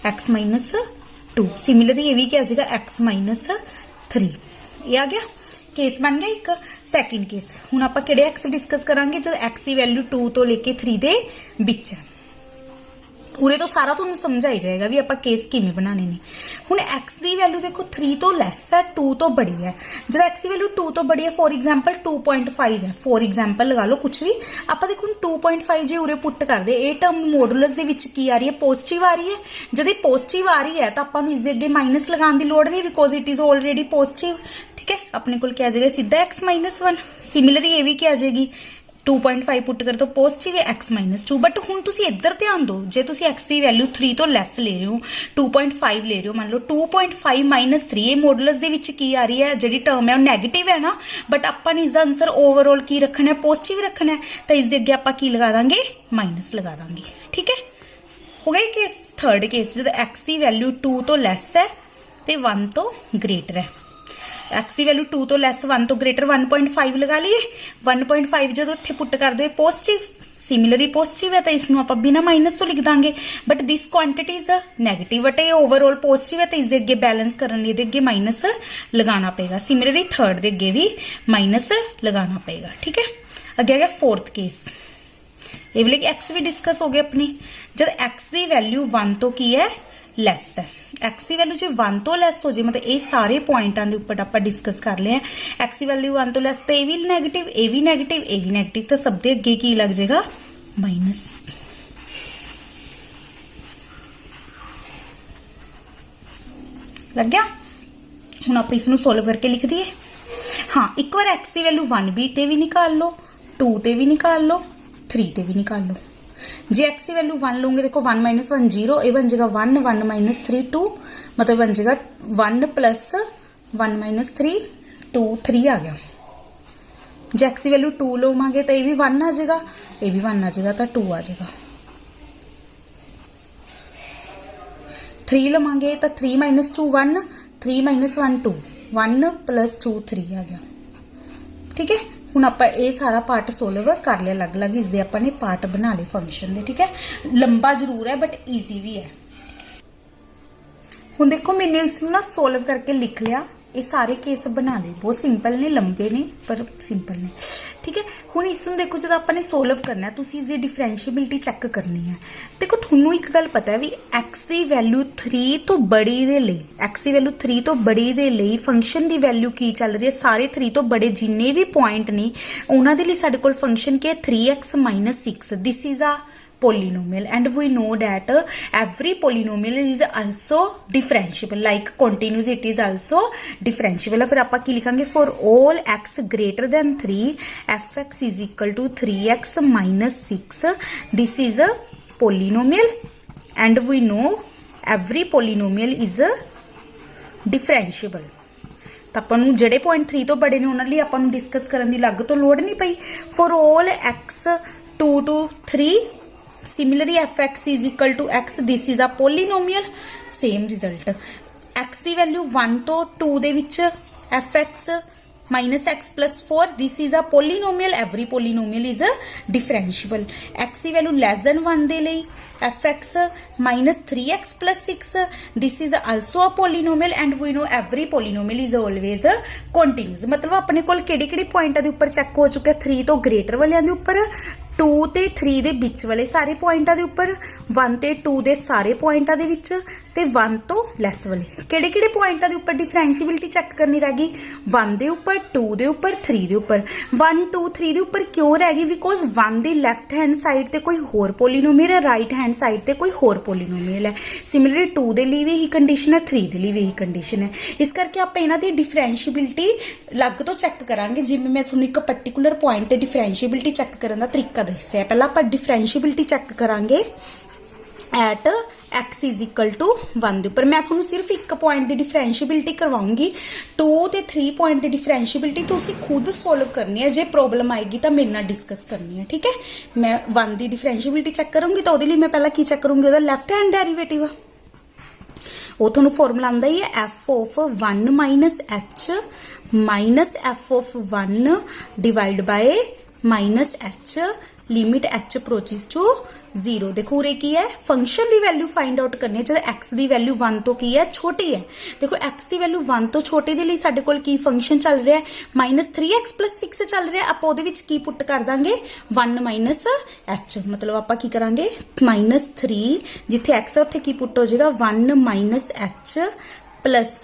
x-2। सिमिलरली ये भी क्या आ जाएगा, x-3। ये आ गया, केस बन गया एक। सैकेंड केस, हुण आपां किहड़े x डिस्कस करांगे जब x की वैल्यू 2 तो लेके 3 दे विच है। उरे तो सारा तुहानूं समझ आई जाएगा भी आपां केस किवें बनाने ने। हुण x की वैल्यू देखो 3 तो लैस है, 2 तो बड़ी है। जब x की वैल्यू 2 तो बड़ी है, फॉर एग्जाम्पल 2.5 है, फॉर एग्जाम्पल लगा लो कुछ भी, आपां देखो 2.5 जे उरे पुट कर दे, ये टर्म मॉडुलस दे विच की आ रही है, पॉजिटिव आ रही है। जब ये पॉजिटिव आ रही है तो आपां नूं इस दे अगे माइनस लगाउण दी लोड़ नहीं, because it is already positive. ठीक है, अपने कोल क्या आ जाएगा सीधा x-1। सिमिलरली ये भी क्या आ जाएगी, 2.5 पुट कर तो पॉजिटिव है x-2। बट हुण तुसी इधर ध्यान दो, जे तुसी x की वैल्यू 3 तो लैस ले रहे हो, 2.5 ले रहे हो, मान लो 2.5 - 3 ये मॉडुलस दे विच की आ रही है, जिहड़ी टर्म है वो नैगेटिव है ना, बट आपां ने इसदा आंसर ओवरऑल की रखना है, पॉजिटिव रखना है, तो इस दे अगे आपां की लगा दांगे, माइनस लगा दांगे। ठीक है, हो गया केस। थर्ड केस, जब x की वैल्यू 2 तो लैस है ते 1 तो ग्रेटर है, x की वैल्यू 2 तो लैस 1 तो ग्रेटर 1.5 लगा लीए। 1.5 जो इत्थे पुट कर दो पॉजिटिव, सिमिलरली पॉजिटिव है तो इसनूं आपां बिना माइनस तो लिख Dange, but this quantity is negative, but ये ओवरऑल पॉजिटिव है तो इस अगे बैलेंस करने लिए अगे माइनस लगाना पेगा। सिमिलरली थर्ड दे अगे भी माइनस लगाना पेगा। ठीक है, अगे आ गया फोर्थ केस, ये वाले एक्स भी डिस्कस हो गए अपनी। जब एक्स की वैल्यू 1 तो की है लैस है, एक्स की वैल्यू जो 1 तो लैस हो जाए, मतलब ये सारे पॉइंटां दे उपर आपां डिस्कस कर लिया। एक्स की वैल्यू 1 तो लैस तो ये भी नैगेटिव, ये भी नैगेटिव, ये भी नैगेटिव, तो सब दे अगे की लग जाएगा, माइनस। लग गया। हुण आपां इसनूं सोल्व करके लिख दिए। हाँ, एक बार एक्स की वैल्यू 1 भी ते भी निकाल लो, 2 ते भी निकाल लो, 3 ते भी निकाल लो। जे एक्स की वैल्यू 1 लोगे, देखो 1 - 1 0, ये बन जाएगा 1, 1 - 3 2, मतलब बन जाएगा 1 + 1 माइनस 3 2 3 आ गया। जे एक्स की वैल्यू 2 लवांगे तो ये भी 1 आ जाएगा, ये भी 1 आ जाएगा, तो 2 आ जाएगा। 3 लवांगे तो 3 माइनस 2 1, 3 माइनस 1 2, 1 प्लस 2 3 आ गया। ठीक है, हुण आपां ये सारा पार्ट सोल्व कर लिया, अलग अलग इजदे आपां ने पार्ट बना ले फंक्शन दे। ठीक है, लंबा जरूर है बट ईजी भी है। हुण देखो मैंने इसनूं ना सोल्व करके लिख लिया, ये सारे केस बना ले, बहुत सिंपल ने, लंबे ने पर सिंपल ने। ठीक है, हुण इसनूं देखो जब आपने सोल्व करना है तुसीं इसदी डिफरेंशिएबिलिटी चेक करनी है। देखो तुहानूं एक गल पता है भी एक्स की वैल्यू 3 तो बड़ी दे लई, एक्स की वैल्यू 3 तो बड़ी दे लई फंक्शन की वैल्यू की चल रही है, सारे 3 तो बड़े जिन्ने भी पॉइंट ने उन्हां दे लई साडे कोल फंक्शन की है 3x - 6। This is a polynomial and we know that every polynomial is also differentiable, like continuous it is also differentiable। फिर आप की लिखांगे for all x greater than 3 fx is equal to 3x - 6। this is a polynomial and we know every polynomial is differentiable। ਤਾਂ ਆਪਾਂ ਨੂੰ ਜਿਹੜੇ point 3 ਤੋਂ ਬੜੇ ਨੇ ਉਹਨਾਂ ਲਈ ਆਪਾਂ ਨੂੰ ਡਿਸਕਸ ਕਰਨ ਦੀ ਲੱਗ ਤੋਂ ਲੋੜ ਨਹੀਂ ਪਈ। for all x 2 to 3 similarly fx is equal to x, this is a polynomial, same result। x the value 1 ਤੋਂ 2 ਦੇ ਵਿੱਚ fx minus x plus 4, this is a polynomial, every polynomial is a differentiable। x the value less than 1 ਦੇ ਲਈ fx minus 3x plus 6, this is also a polynomial and we know every polynomial is always continuous। मतलब अपने कोल किहड़े-किहड़े पॉइंटां दे उपर check हो चुके, 3 तो greater वालियां दे उपर, 2 ते 3 दे विच वाले सारे पॉइंटां दे उपर, 1 ते 2 दे सारे पॉइंटां दे विच ते 1 तो लैस वाले किहड़े-किहड़े पॉइंटां दे उपर डिफरेंशिएबिलिटी चेक करनी रह गई, 1 दे उपर, 2 दे उपर, 3 दे उपर। 1 2 3 दे उपर क्यों रह गई, because 1 the left hand side ते कोई होर पोलीनोमियल है, राइट हैंड साइड ते कोई होर पोलीनोमियल है। सिमिलरली 2 दे लिए भी यही कंडीशन है, 3 दे लिए भी यही कंडीशन है। इस करके आप इन्हां दी डिफरेंशिएबिलिटी अलग तो चेक करांगे, जिवें मैं तुहानूं एक पर्टिकुलर पॉइंट ते डिफरेंशिएबिलिटी चेक करन दा तरीका दस्सिआ। पहला आप डिफरेंशिएबिलिटी चेक करांगे at x is equal to 1 दे उपर। मैं तुहानूं सिर्फ एक पॉइंट की डिफरेंशिएबिलिटी करवाऊंगी, 2 ते 3 पॉइंट की डिफरेंशिएबिलिटी तुसीं खुद सोल्व करनी है। जे प्रॉब्लम आएगी तो मेरे नाल डिस्कस करनी है। ठीक है, मैं 1 की डिफरेंशिएबिलिटी चेक करूंगी तो लिए मैं पहला की चेक करूंगी, ਉਹਦਾ लैफ्ट हैंड डेरिवेटिव। ਉਹ ਤੁਹਾਨੂੰ ਫਾਰਮੂਲਾ ਆਂਦਾ ਹੀ ਹੈ f of 1 minus h minus f of 1 divided by minus h limit h approaches to 0। देखो उरे की है फंक्शन की वैल्यू फाइंड आउट करनी है जब x की वैल्यू 1 तो की है छोटी है। देखो x की वैल्यू 1 तो छोटे के लिए साडे कोल की फंक्शन चल रहा है -3x + 6 चल रहा है। आप ਉਹਦੇ ਵਿੱਚ ਕੀ ਪੁੱਟ कर देंगे 1 माइनस h, मतलब आप की करांगे -3 जिथे x है उत्थे की पुट हो जाएगा 1 माइनस h प्लस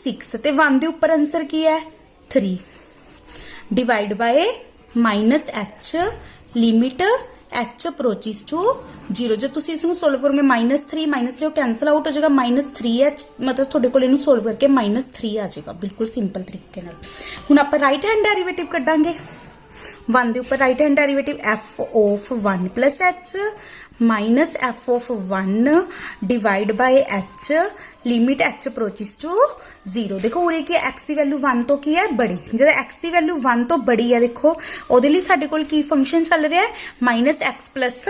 6 ते 1 के उपर आंसर की है 3 divide by -h limit h approaches to 0। जब तुम इसमें सोल्व करोगे -3 कैंसल आउट हो जाएगा -3h, मतलब थोड़े को इन्हू सोल्व करके -3 आ जाएगा बिल्कुल सिंपल तरीके नाल। हुण आपां राइट हैंड डेरिवेटिव कड्डांगे 1 के उपर right hand derivative f of 1 plus h minus f of 1 divide by h limit h approaches to 0। देखो उरे की x की वैल्यू 1 तो की है बड़ी, जब x की वैल्यू 1 तो बड़ी है देखो ਉਹਦੇ ਲਈ ਸਾਡੇ ਕੋਲ ਕੀ फंक्शन चल रहा है -x +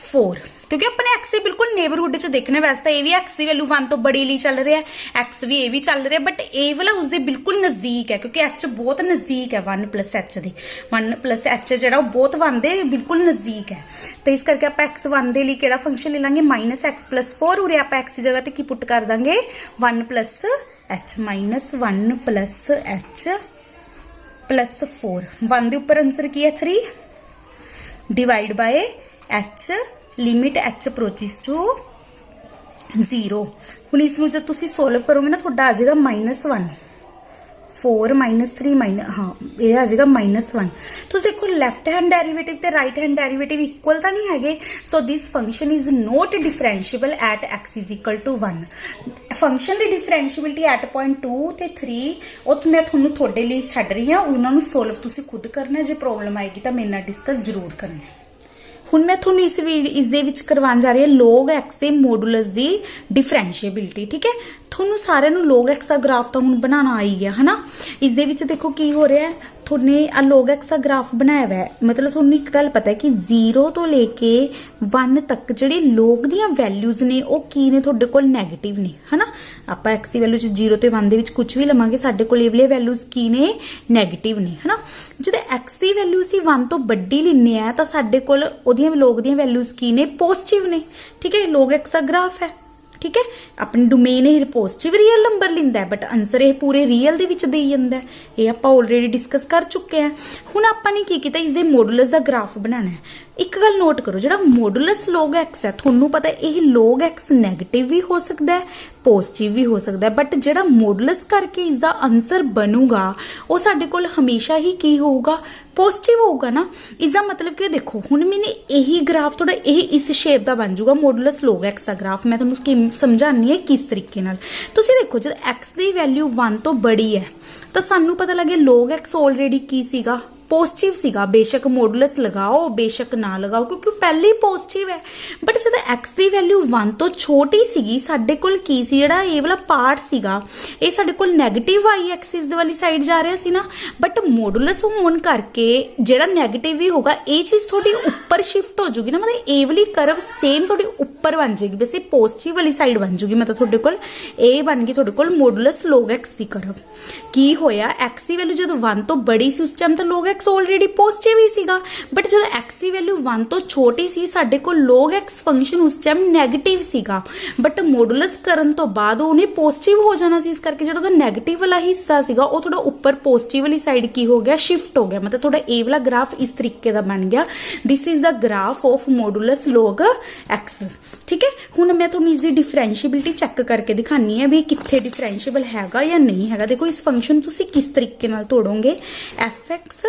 4, क्योंकि अपने x से बिल्कुल नेबरहुड च देखना। वैसे तो ये भी x की वैल्यू 1 तो बड़ी लिए चल रहा है, x भी ये भी चल रहा है, बट ये वाला उसके बिल्कुल नजदीक है क्योंकि h बहुत नजदीक है 1 + h दी। 1 + h जो बहुत 1 दे बिल्कुल नजदीक है, तो इस करके आप x1 के लिए केड़ा फंक्शन ले लेंगे -x + 4। उरे आप x की जगह की पुट कर देंगे 1 + h -1 + h + 4। 1 के उपर आंसर की है 3 divide by h limit h approaches to 0। हुण इसनूं जब तुसीं सोल्व करोगे ना तुहाडा आ जाएगा -1 4 -3 हाँ ये आ जाएगा -1। तो देखो लैफ्ट हैंड डेरिवेटिव ते राइट हैंड डेरिवेटिव इक्वल तो नहीं है, so this function is not differentiable at x is equal to 1। Function की डिफरेंशिएबिलिटी एट पॉइंट 2 ते 3 ਉਹ मैं ਤੁਹਾਨੂੰ ਤੁਹਾਡੇ ਲਈ ਛੱਡ ਰਹੀ ਹਾਂ, ਉਹਨਾਂ ਨੂੰ ਸੋਲਵ ਤੁਸੀਂ खुद करना है। जो प्रॉब्लम आएगी तो मेरे नाल डिस्कस जरूर करना है। हुण मैं तुहानूं इस दे विच करवाउण जा रही है log x दे मॉडुलस दी डिफरेंशिएबिलिटी। ठीक है, ਤੁਹਾਨੂੰ ਸਾਰਿਆਂ ਨੂੰ log x ਦਾ ਗ੍ਰਾਫ ਤਾਂ ਹੁਣ ਬਣਾਉਣਾ ਆ ਹੀ ਗਿਆ ਹਨਾ। ਇਸ ਦੇ ਵਿੱਚ ਦੇਖੋ ਕੀ ਹੋ ਰਿਹਾ ਹੈ, ਤੁਹਾਨੇ ਆ log x ਦਾ ਗ੍ਰਾਫ ਬਣਾਇਆ ਹੋਇਆ ਹੈ, ਮਤਲਬ ਤੁਹਾਨੂੰ ਇੱਕ ਗੱਲ ਪਤਾ ਹੈ ਕਿ 0 ਤੋਂ ਲੈ ਕੇ 1 ਤੱਕ ਜਿਹੜੇ log ਦੀਆਂ ਵੈਲਿਊਜ਼ ਨੇ ਉਹ ਕੀ ਨੇ, ਤੁਹਾਡੇ ਕੋਲ ਨੈਗੇਟਿਵ ਨੇ ਹਨਾ। ਆਪਾਂ x ਦੀ ਵੈਲਿਊ ਚ 0 ਤੇ 1 ਦੇ ਵਿੱਚ ਕੁਝ ਵੀ ਲਵਾਂਗੇ, ਸਾਡੇ ਕੋਲ ਇਹ ਵਾਲੇ ਵੈਲਿਊਜ਼ ਕੀ ਨੇ, ਨੈਗੇਟਿਵ ਨੇ ਹਨਾ। ਜਦੋਂ x ਦੀ ਵੈਲਿਊ ਅਸੀਂ 1 ਤੋਂ ਵੱਡੀ ਲੈਂਦੇ ਆ ਤਾਂ ਸਾਡੇ ਕੋਲ ਉਹਦੀਆਂ log ਦੀਆਂ ਵੈਲਿਊਜ਼ ਕੀ ਨੇ, ਪੋਜ਼ਿਟਿਵ ਨੇ। ਠੀਕ ਹੈ, log x ਦਾ ਗ੍ਰਾਫ ਹੈ। ठीक है, अपनी डोमेन ये पॉजिटिव रियल नंबर लिंदा है, बट आंसर ये पूरे रियल दे विच देई जांदा है। ये आपां ऑलरेडी डिस्कस कर चुके हैं। हुण आपां ने की कीता, इस दे मॉडुलस दा ग्राफ बनाना है। एक गल नोट करो, जिहड़ा मॉडुलस log x है, तुहानूं पता है ये log x नैगेटिव भी हो सकता है, पॉजिटिव भी हो सकता है, बट जिहड़ा मॉडुलस करके इसका आंसर बनूगा वो साडे कोल हमेशा ही की होगा, पॉजिटिव होगा ना। इसका मतलब कि देखो हुण मैंने यही ग्राफ थोड़ा यही इस शेप का बन जाऊगा मॉडुलस log x का ग्राफ। मैं तुहानूं समझानी है किस तरीके नाल। तुसीं देखो जब x की वैल्यू 1 तो बड़ी है तो सानू पता लगे log x ऑलरेडी की सीगा, पॉजिटिव सीगा। बेशक मॉडुलस लगाओ बेशक ना लगाओ क्योंकि पहले ही पॉजिटिव है, बट जब x की वैल्यू 1 तो छोटी सीगी साडे कोल की सी, जिहड़ा ये वाला पार्ट सीगा ये साडे कोल नैगेटिव y एक्सिस दे वाली साइड जा रहा सी ना, बट मॉडुलस होने करके जिहड़ा नैगेटिव भी होगा ये चीज थोड़ी ऊपर शिफ्ट हो जाएगी ना, मतलब ये वाली कर्व सेम थोड़ी ऊपर बन जाएगी, वैसे पॉजिटिव वाली साइड बन जाएगी। मतलब थोड़े कोल ये बन गई थोड़े कोल मॉडुलस log x की कर्व। की होया x की वैल्यू जो 1 तो बड़ी सी उस टाइम तो log x ऑलरेडी पॉजिटिव ही सीगा, बट जब x की वैल्यू 1 तो छोटी सी साडे को log x फंक्शन उस टाइम नेगेटिव सीगा, बट मॉडुलस करन तो बाद उन्हें पॉजिटिव हो जाना सी। इस करके जो नेगेटिव वाला हिस्सा सीगा वो थोड़ा ऊपर पॉजिटिव वाली साइड की हो गया, शिफ्ट हो गया। मतलब थोड़ा ए वाला ग्राफ इस तरीके का बन गया। This is the graph of modulus log x। ठीक है, हुण मैं तुहानूं इसकी डिफरेंशिएबिलिटी चेक करके दिखानी है भी कित्थे डिफरेंशिएबल हैगा या नहीं हैगा। देखो इस फंक्शन तुसीं किस तरीके नाल तोड़ोगे, fx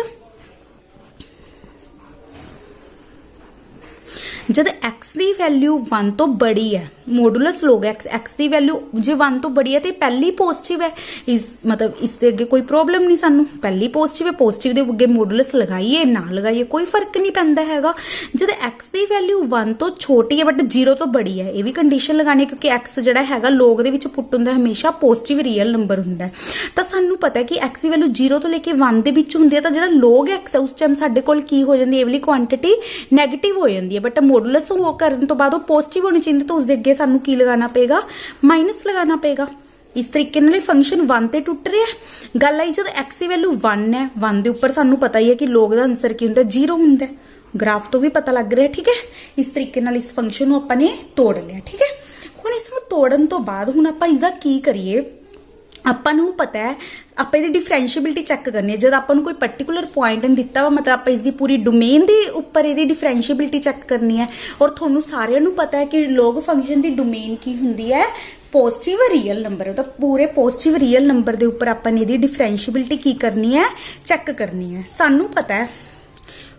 जब x की वैल्यू 1 तो बड़ी है, मॉडुलस log x की वैल्यू जो 1 तो बड़ी है तो पहली पॉजिटिव है। इस मतलब इसके अगे कोई प्रॉब्लम नहीं, सानू पहली पॉजिटिव है, पॉजिटिव दे अगे मॉडुलस लगाइए ना लगाइए कोई फर्क नहीं पैंदा हैगा। जब x की वैल्यू 1 तो छोटी है बट 0 तो बड़ी है, ये भी कंडीशन लगानी क्योंकि x जिहड़ा हैगा log दे विच पुट हुंदा हमेशा पॉजिटिव रियल नंबर हुंदा है। तो सानू पता है कि x की वैल्यू 0 तो लेके 1 दे विच हुंदी है, तो जिहड़ा log x है उस टाइम साडे कोल की हो जांदी है, ये वाली क्वांटिटी नेगेटिव हो जांदी है, बट मॉडुलस हो करन तो बाद वो पॉजिटिव होनी चाहिए, तो उसके अगे सानू की लगाना पेगा, माइनस लगाना पेगा। इस तरीके नाल फंक्शन 1 ते टुट रहा है। गल आई जब x की वैल्यू 1 है, 1 दे उपर सानू पता ही है कि log दा आंसर की हुंदा 0 हुंदा है, ग्राफ तो भी पता लग रहा है। ठीक है, इस तरीके नाल इस फंक्शन नूं आपां ने तोड़ लिया। ठीक है, हुण इसनूं तोड़न तो बाद हुण आपां इसदा की करिए, ਆਪਾਂ ਨੂੰ पता है ਆਪਾਂ ਇਹਦੀ डिफरेंशिएबिलिटी चेक करनी है। जब ਆਪਾਂ ਨੂੰ कोई पर्टिकुलर पॉइंट दिता वा मतलब ਆਪਾਂ इसकी पूरी डोमेन के उपर ਇਹਦੀ डिफरेंशिएबिलिटी चेक करनी है। और ਤੁਹਾਨੂੰ ਸਾਰਿਆਂ ਨੂੰ पता है कि log फंक्शन की डोमेन की हुंदी है, पॉजिटिव रियल नंबर। मतलब पूरे पॉजिटिव रियल नंबर के उपर अपन इसकी डिफरेंशिएबिलिटी की करनी है, चेक करनी है। सानू पता है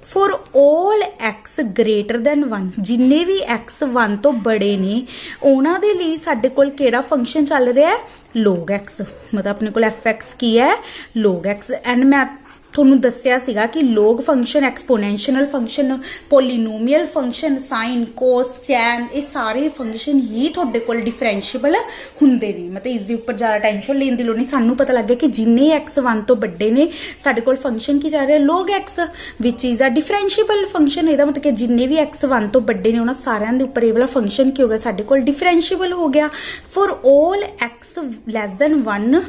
for all x greater than 1, जिन्ने भी x 1 तो बड़े ने उन्हां दे लई साडे कोल केड़ा फंक्शन चल रहा है, log x। मतलब अपने कोल fx की है log x। एंड मैं ਤੁਹਾਨੂੰ ਦੱਸਿਆ ਸੀਗਾ कि log function, exponential function, polynomial function, sine, cos, tan, ये सारे फंक्शन ही ਤੁਹਾਡੇ ਕੋਲ डिफरेंशिएबल ਹੁੰਦੇ ਨੇ। मतलब इस दे उपर ज़्यादा टेंशन लेने की लोड़ नहीं। सानू पता लग गया कि जिन्ने x 1 तो बड़े ने ਸਾਡੇ ਕੋਲ फंक्शन की जा रहा है log x, which is a differentiable function. ਇਹਦਾ मतलब कि जिन्ने भी x 1 तो बड़े ने उन्हां सारिਆਂ ਦੇ ਉੱਪਰ ਇਹ ਵਾਲਾ फंक्शन की हो गया, ਸਾਡੇ ਕੋਲ डिफरेंशिएबल हो गया। For all x less than 1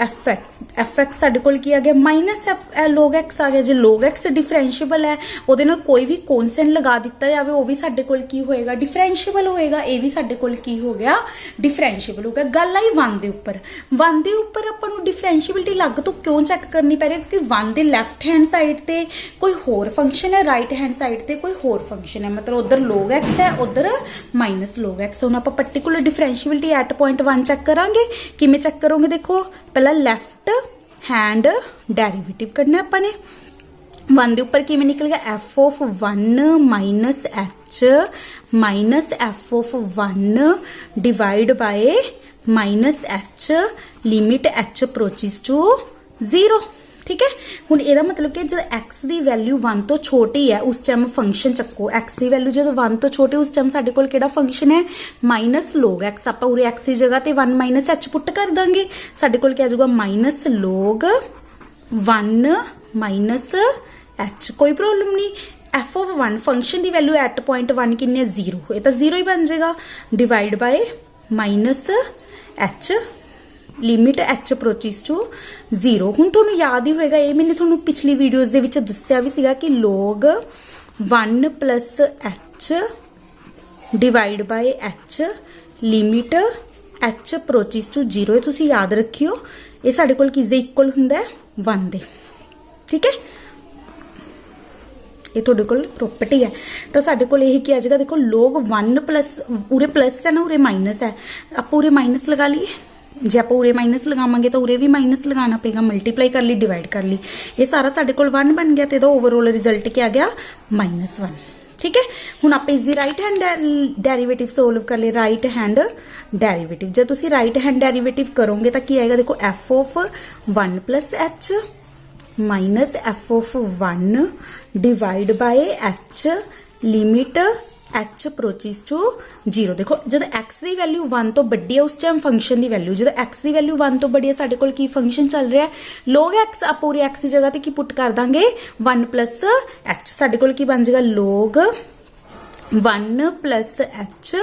fx साडे कोल की आ गया माइनस log x आ गया। जो log x डिफरेंशिएबल है ਉਹਦੇ ਨਾਲ कोई भी कॉन्स्टेंट लगा दिता जाए वो भी साडे कोल की होएगा, डिफरेंशिएबल होएगा। ये भी साडे कोल की हो गया, डिफरेंशिएबल हो गया। गल आई 1 दे उपर, 1 दे उपर आपां नूं डिफरेंशिएबिलिटी लग तो क्यों चेक करनी पै रही, क्योंकि 1 दे लैफ्ट हैंड साइड ते कोई होर फंक्शन है, राइट हैंड साइड ते कोई होर फंक्शन है। मतलब उधर log x है, उधर माइनस log x। हुण आपां particular differentiability at point 1 check करांगे। किवें चेक करोगे, देखो पहला लैफ्ट हैंड डेरिवेटिव करना अपन ने। 1 दे उपर किवें निकल गया, f of 1 minus h minus f of 1 divide by minus h limit h approaches to 0। ठीक है। हुण इहदा मतलब कि जब x की वैल्यू 1 तो छोटी है उस टाइम फंक्शन चक्को, x की वैल्यू जो 1 तो छोटी उस टाइम साडे कोल किहड़ा फंक्शन है माइनस log x। आपां उरे x की जगह ते 1 माइनस h पुट कर देंगे, साडे कोल क्या आ जाऊगा माइनस log 1 माइनस h। कोई प्रॉब्लम नहीं। f ऑफ 1 फंक्शन की वैल्यू एट पॉइंट 1 कितनी है 0, ये तो 0 ही बन जाएगा divide by minus h limit h approaches to 0। हुण तुहानूं याद ही होएगा, ये मैंने तुहानूं पिछली वीडियोज़ दे विच दस्सिया भी सीगा कि log 1 plus h divide by h limit h approaches to 0। ये तुसीं याद रखियो, ये साडे कोल किस दे इक्वल हुंदा है 1 दे, ठीक है। ये तुहाडे कोल प्रॉपर्टी है, तो साडे कोल यही क्या आ जाएगा, देखो log 1 प्लस उरे प्लस है ना उरे माइनस है, आप उरे माइनस लगा लिए, जे आप उरे माइनस लगावांगे तो उरे भी माइनस लगाना पेगा, मल्टीप्लाई कर ली डिवाइड कर ली, ये सारा साडे कोल 1 बन गया, तो ओवरऑल रिजल्ट क्या आ गया -1, ठीक है। हुण आप इसकी राइट हैंड डेरिवेटिव सोल्व कर ले, राइट हैंड डेरिवेटिव जब तुसीं राइट हैंड डेरिवेटिव करोगे तो क्या आएगा, देखो f of 1 plus h minus f of 1 divide by h limit h approaches to 0। देखो जब x की वैल्यू 1 तो बड़ी है उस टाइम फंक्शन की वैल्यू, जब x की वैल्यू 1 तो बड़ी है साडे कोल की फंक्शन चल रहा है log x। आप पूरी x की जगह ते की पुट कर देंगे 1 प्लस h, साडे कोल की बन जाएगा log 1 plus h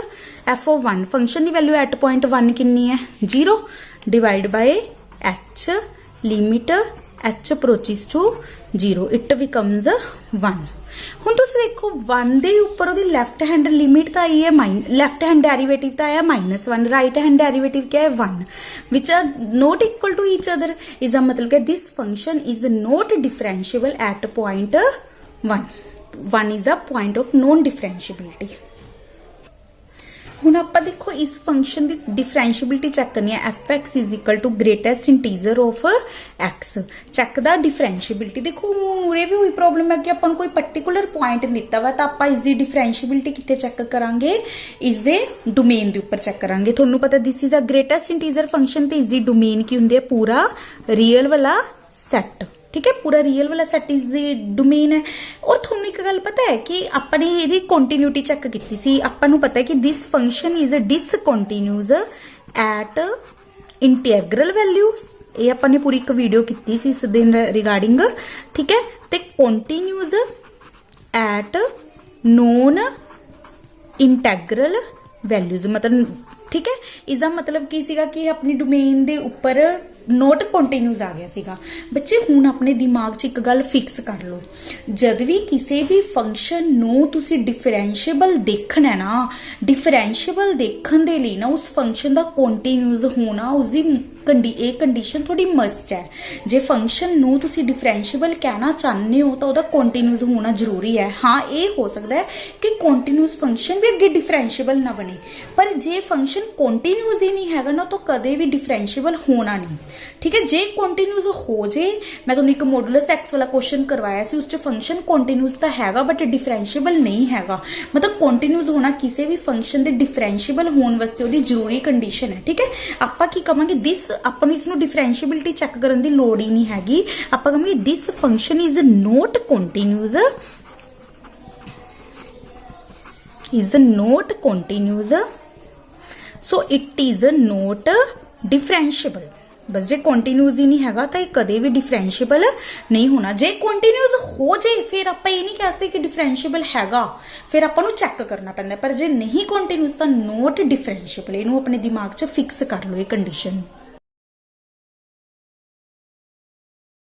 f of 1 function की वैल्यू एट पॉइंट 1 कितनी है 0 divide by h limit h approaches to 0, it becomes 1। हुण तुसीं देखो 1 दे उपर ओदी लेफ्ट हैंड लिमिट तो आई है लेफ्ट हैंड डेरिवेटिव तो आया -1, राइट हैंड डेरिवेटिव क्या है 1, which are not equal to each other. इसका मतलब कि this function is not differentiable at point 1 is a point of non differentiability. हुण आपां देखो इस फंक्शन की डिफरेंशिएबिलिटी चेक करनी है, f(x) is equal to greatest integer of x, check the differentiability. देखो उरे भी हुई प्रॉब्लम है कि अपन कोई पर्टिकुलर पॉइंट दिता वा तो आपां इसकी डिफरेंशिएबिलिटी कित्थे चेक करांगे, इसदे डोमेन दे उपर चेक करांगे। तुहानूं पता this is a greatest integer function, ते इसदी डोमेन की हुंदी है पूरा रियल वाला सैट, ठीक है, पूरा रियल वाला सैट इज द डोमेन है। और थोड़ी एक गल पता है कि अपने ये कंटिन्यूटी चेक की सी, आपको पता है कि this function is discontinuous at integral values, ये अपने पूरी एक वीडियो की सी इस दिन रिगार्डिंग, ठीक है। ते continuous at non integral values, मतलब ठीक है, इसका मतलब की सीगा कि अपनी डोमेन दे उपर नोट कंटिन्यूस आ गया सीगा। बच्चे हुण अपने दिमाग च एक गल फिक्स कर लो, जद भी किसी भी फंक्शन नूं तुसी डिफरेंशिएबल देखना है ना, डिफरेंशिएबल देखने दे लई ना उस फंक्शन दा कंटिन्यूस होना उसकी कंडीशन थोड़ी मस्ट है। जे फंक्शन नूं तुसी डिफरेंशिएबल कहना चाहते हो तो उहदा कंटिन्यूस होना जरूरी है। हाँ ये हो सकता है कि कंटिन्यूस फंक्शन भी अगे डिफरेंशिएबल ना बने, पर जे फंक्शन कंटिन्यूस ही नहीं हैगा ना तो कदे भी डिफरेंशिएबल होना नहीं, ठीक है। जे कंटिन्यूस हो जे, मैं तुहानूं एक मॉडुलस एक्स वाला क्वेश्चन करवाया सी, उस फंक्शन कंटिन्यूस तो हैगा बट डिफरेंशिएबल नहीं हैगा, मतलब कंटिन्यूस होना किसी भी फंक्शन दे डिफरेंशिएबल होने वास्ते ओदी जरूरी कंडीशन है, ठीक है। आपां की कहांगे दिस, आपां नूं इसनूं डिफरेंशिएबिलिटी चेक करन दी लोड़ ही नहीं हैगी, आपां कहांगे this function is not continuous, so it is not differentiable. बस जे कंटिन्यूस ही नहीं हैगा तो कदे भी डिफरेंशिएबल नहीं होना। जे कंटिन्यूस हो जाए फिर आप ये नहीं कह सकते कि डिफरेंशिएबल हैगा, फिर आपको चेक करना पैंदा, पर जे नहीं कंटिन्यूस तो नॉट डिफरेंशिएबल। इनू अपने दिमाग च फिक्स कर लो ये कंडीशन।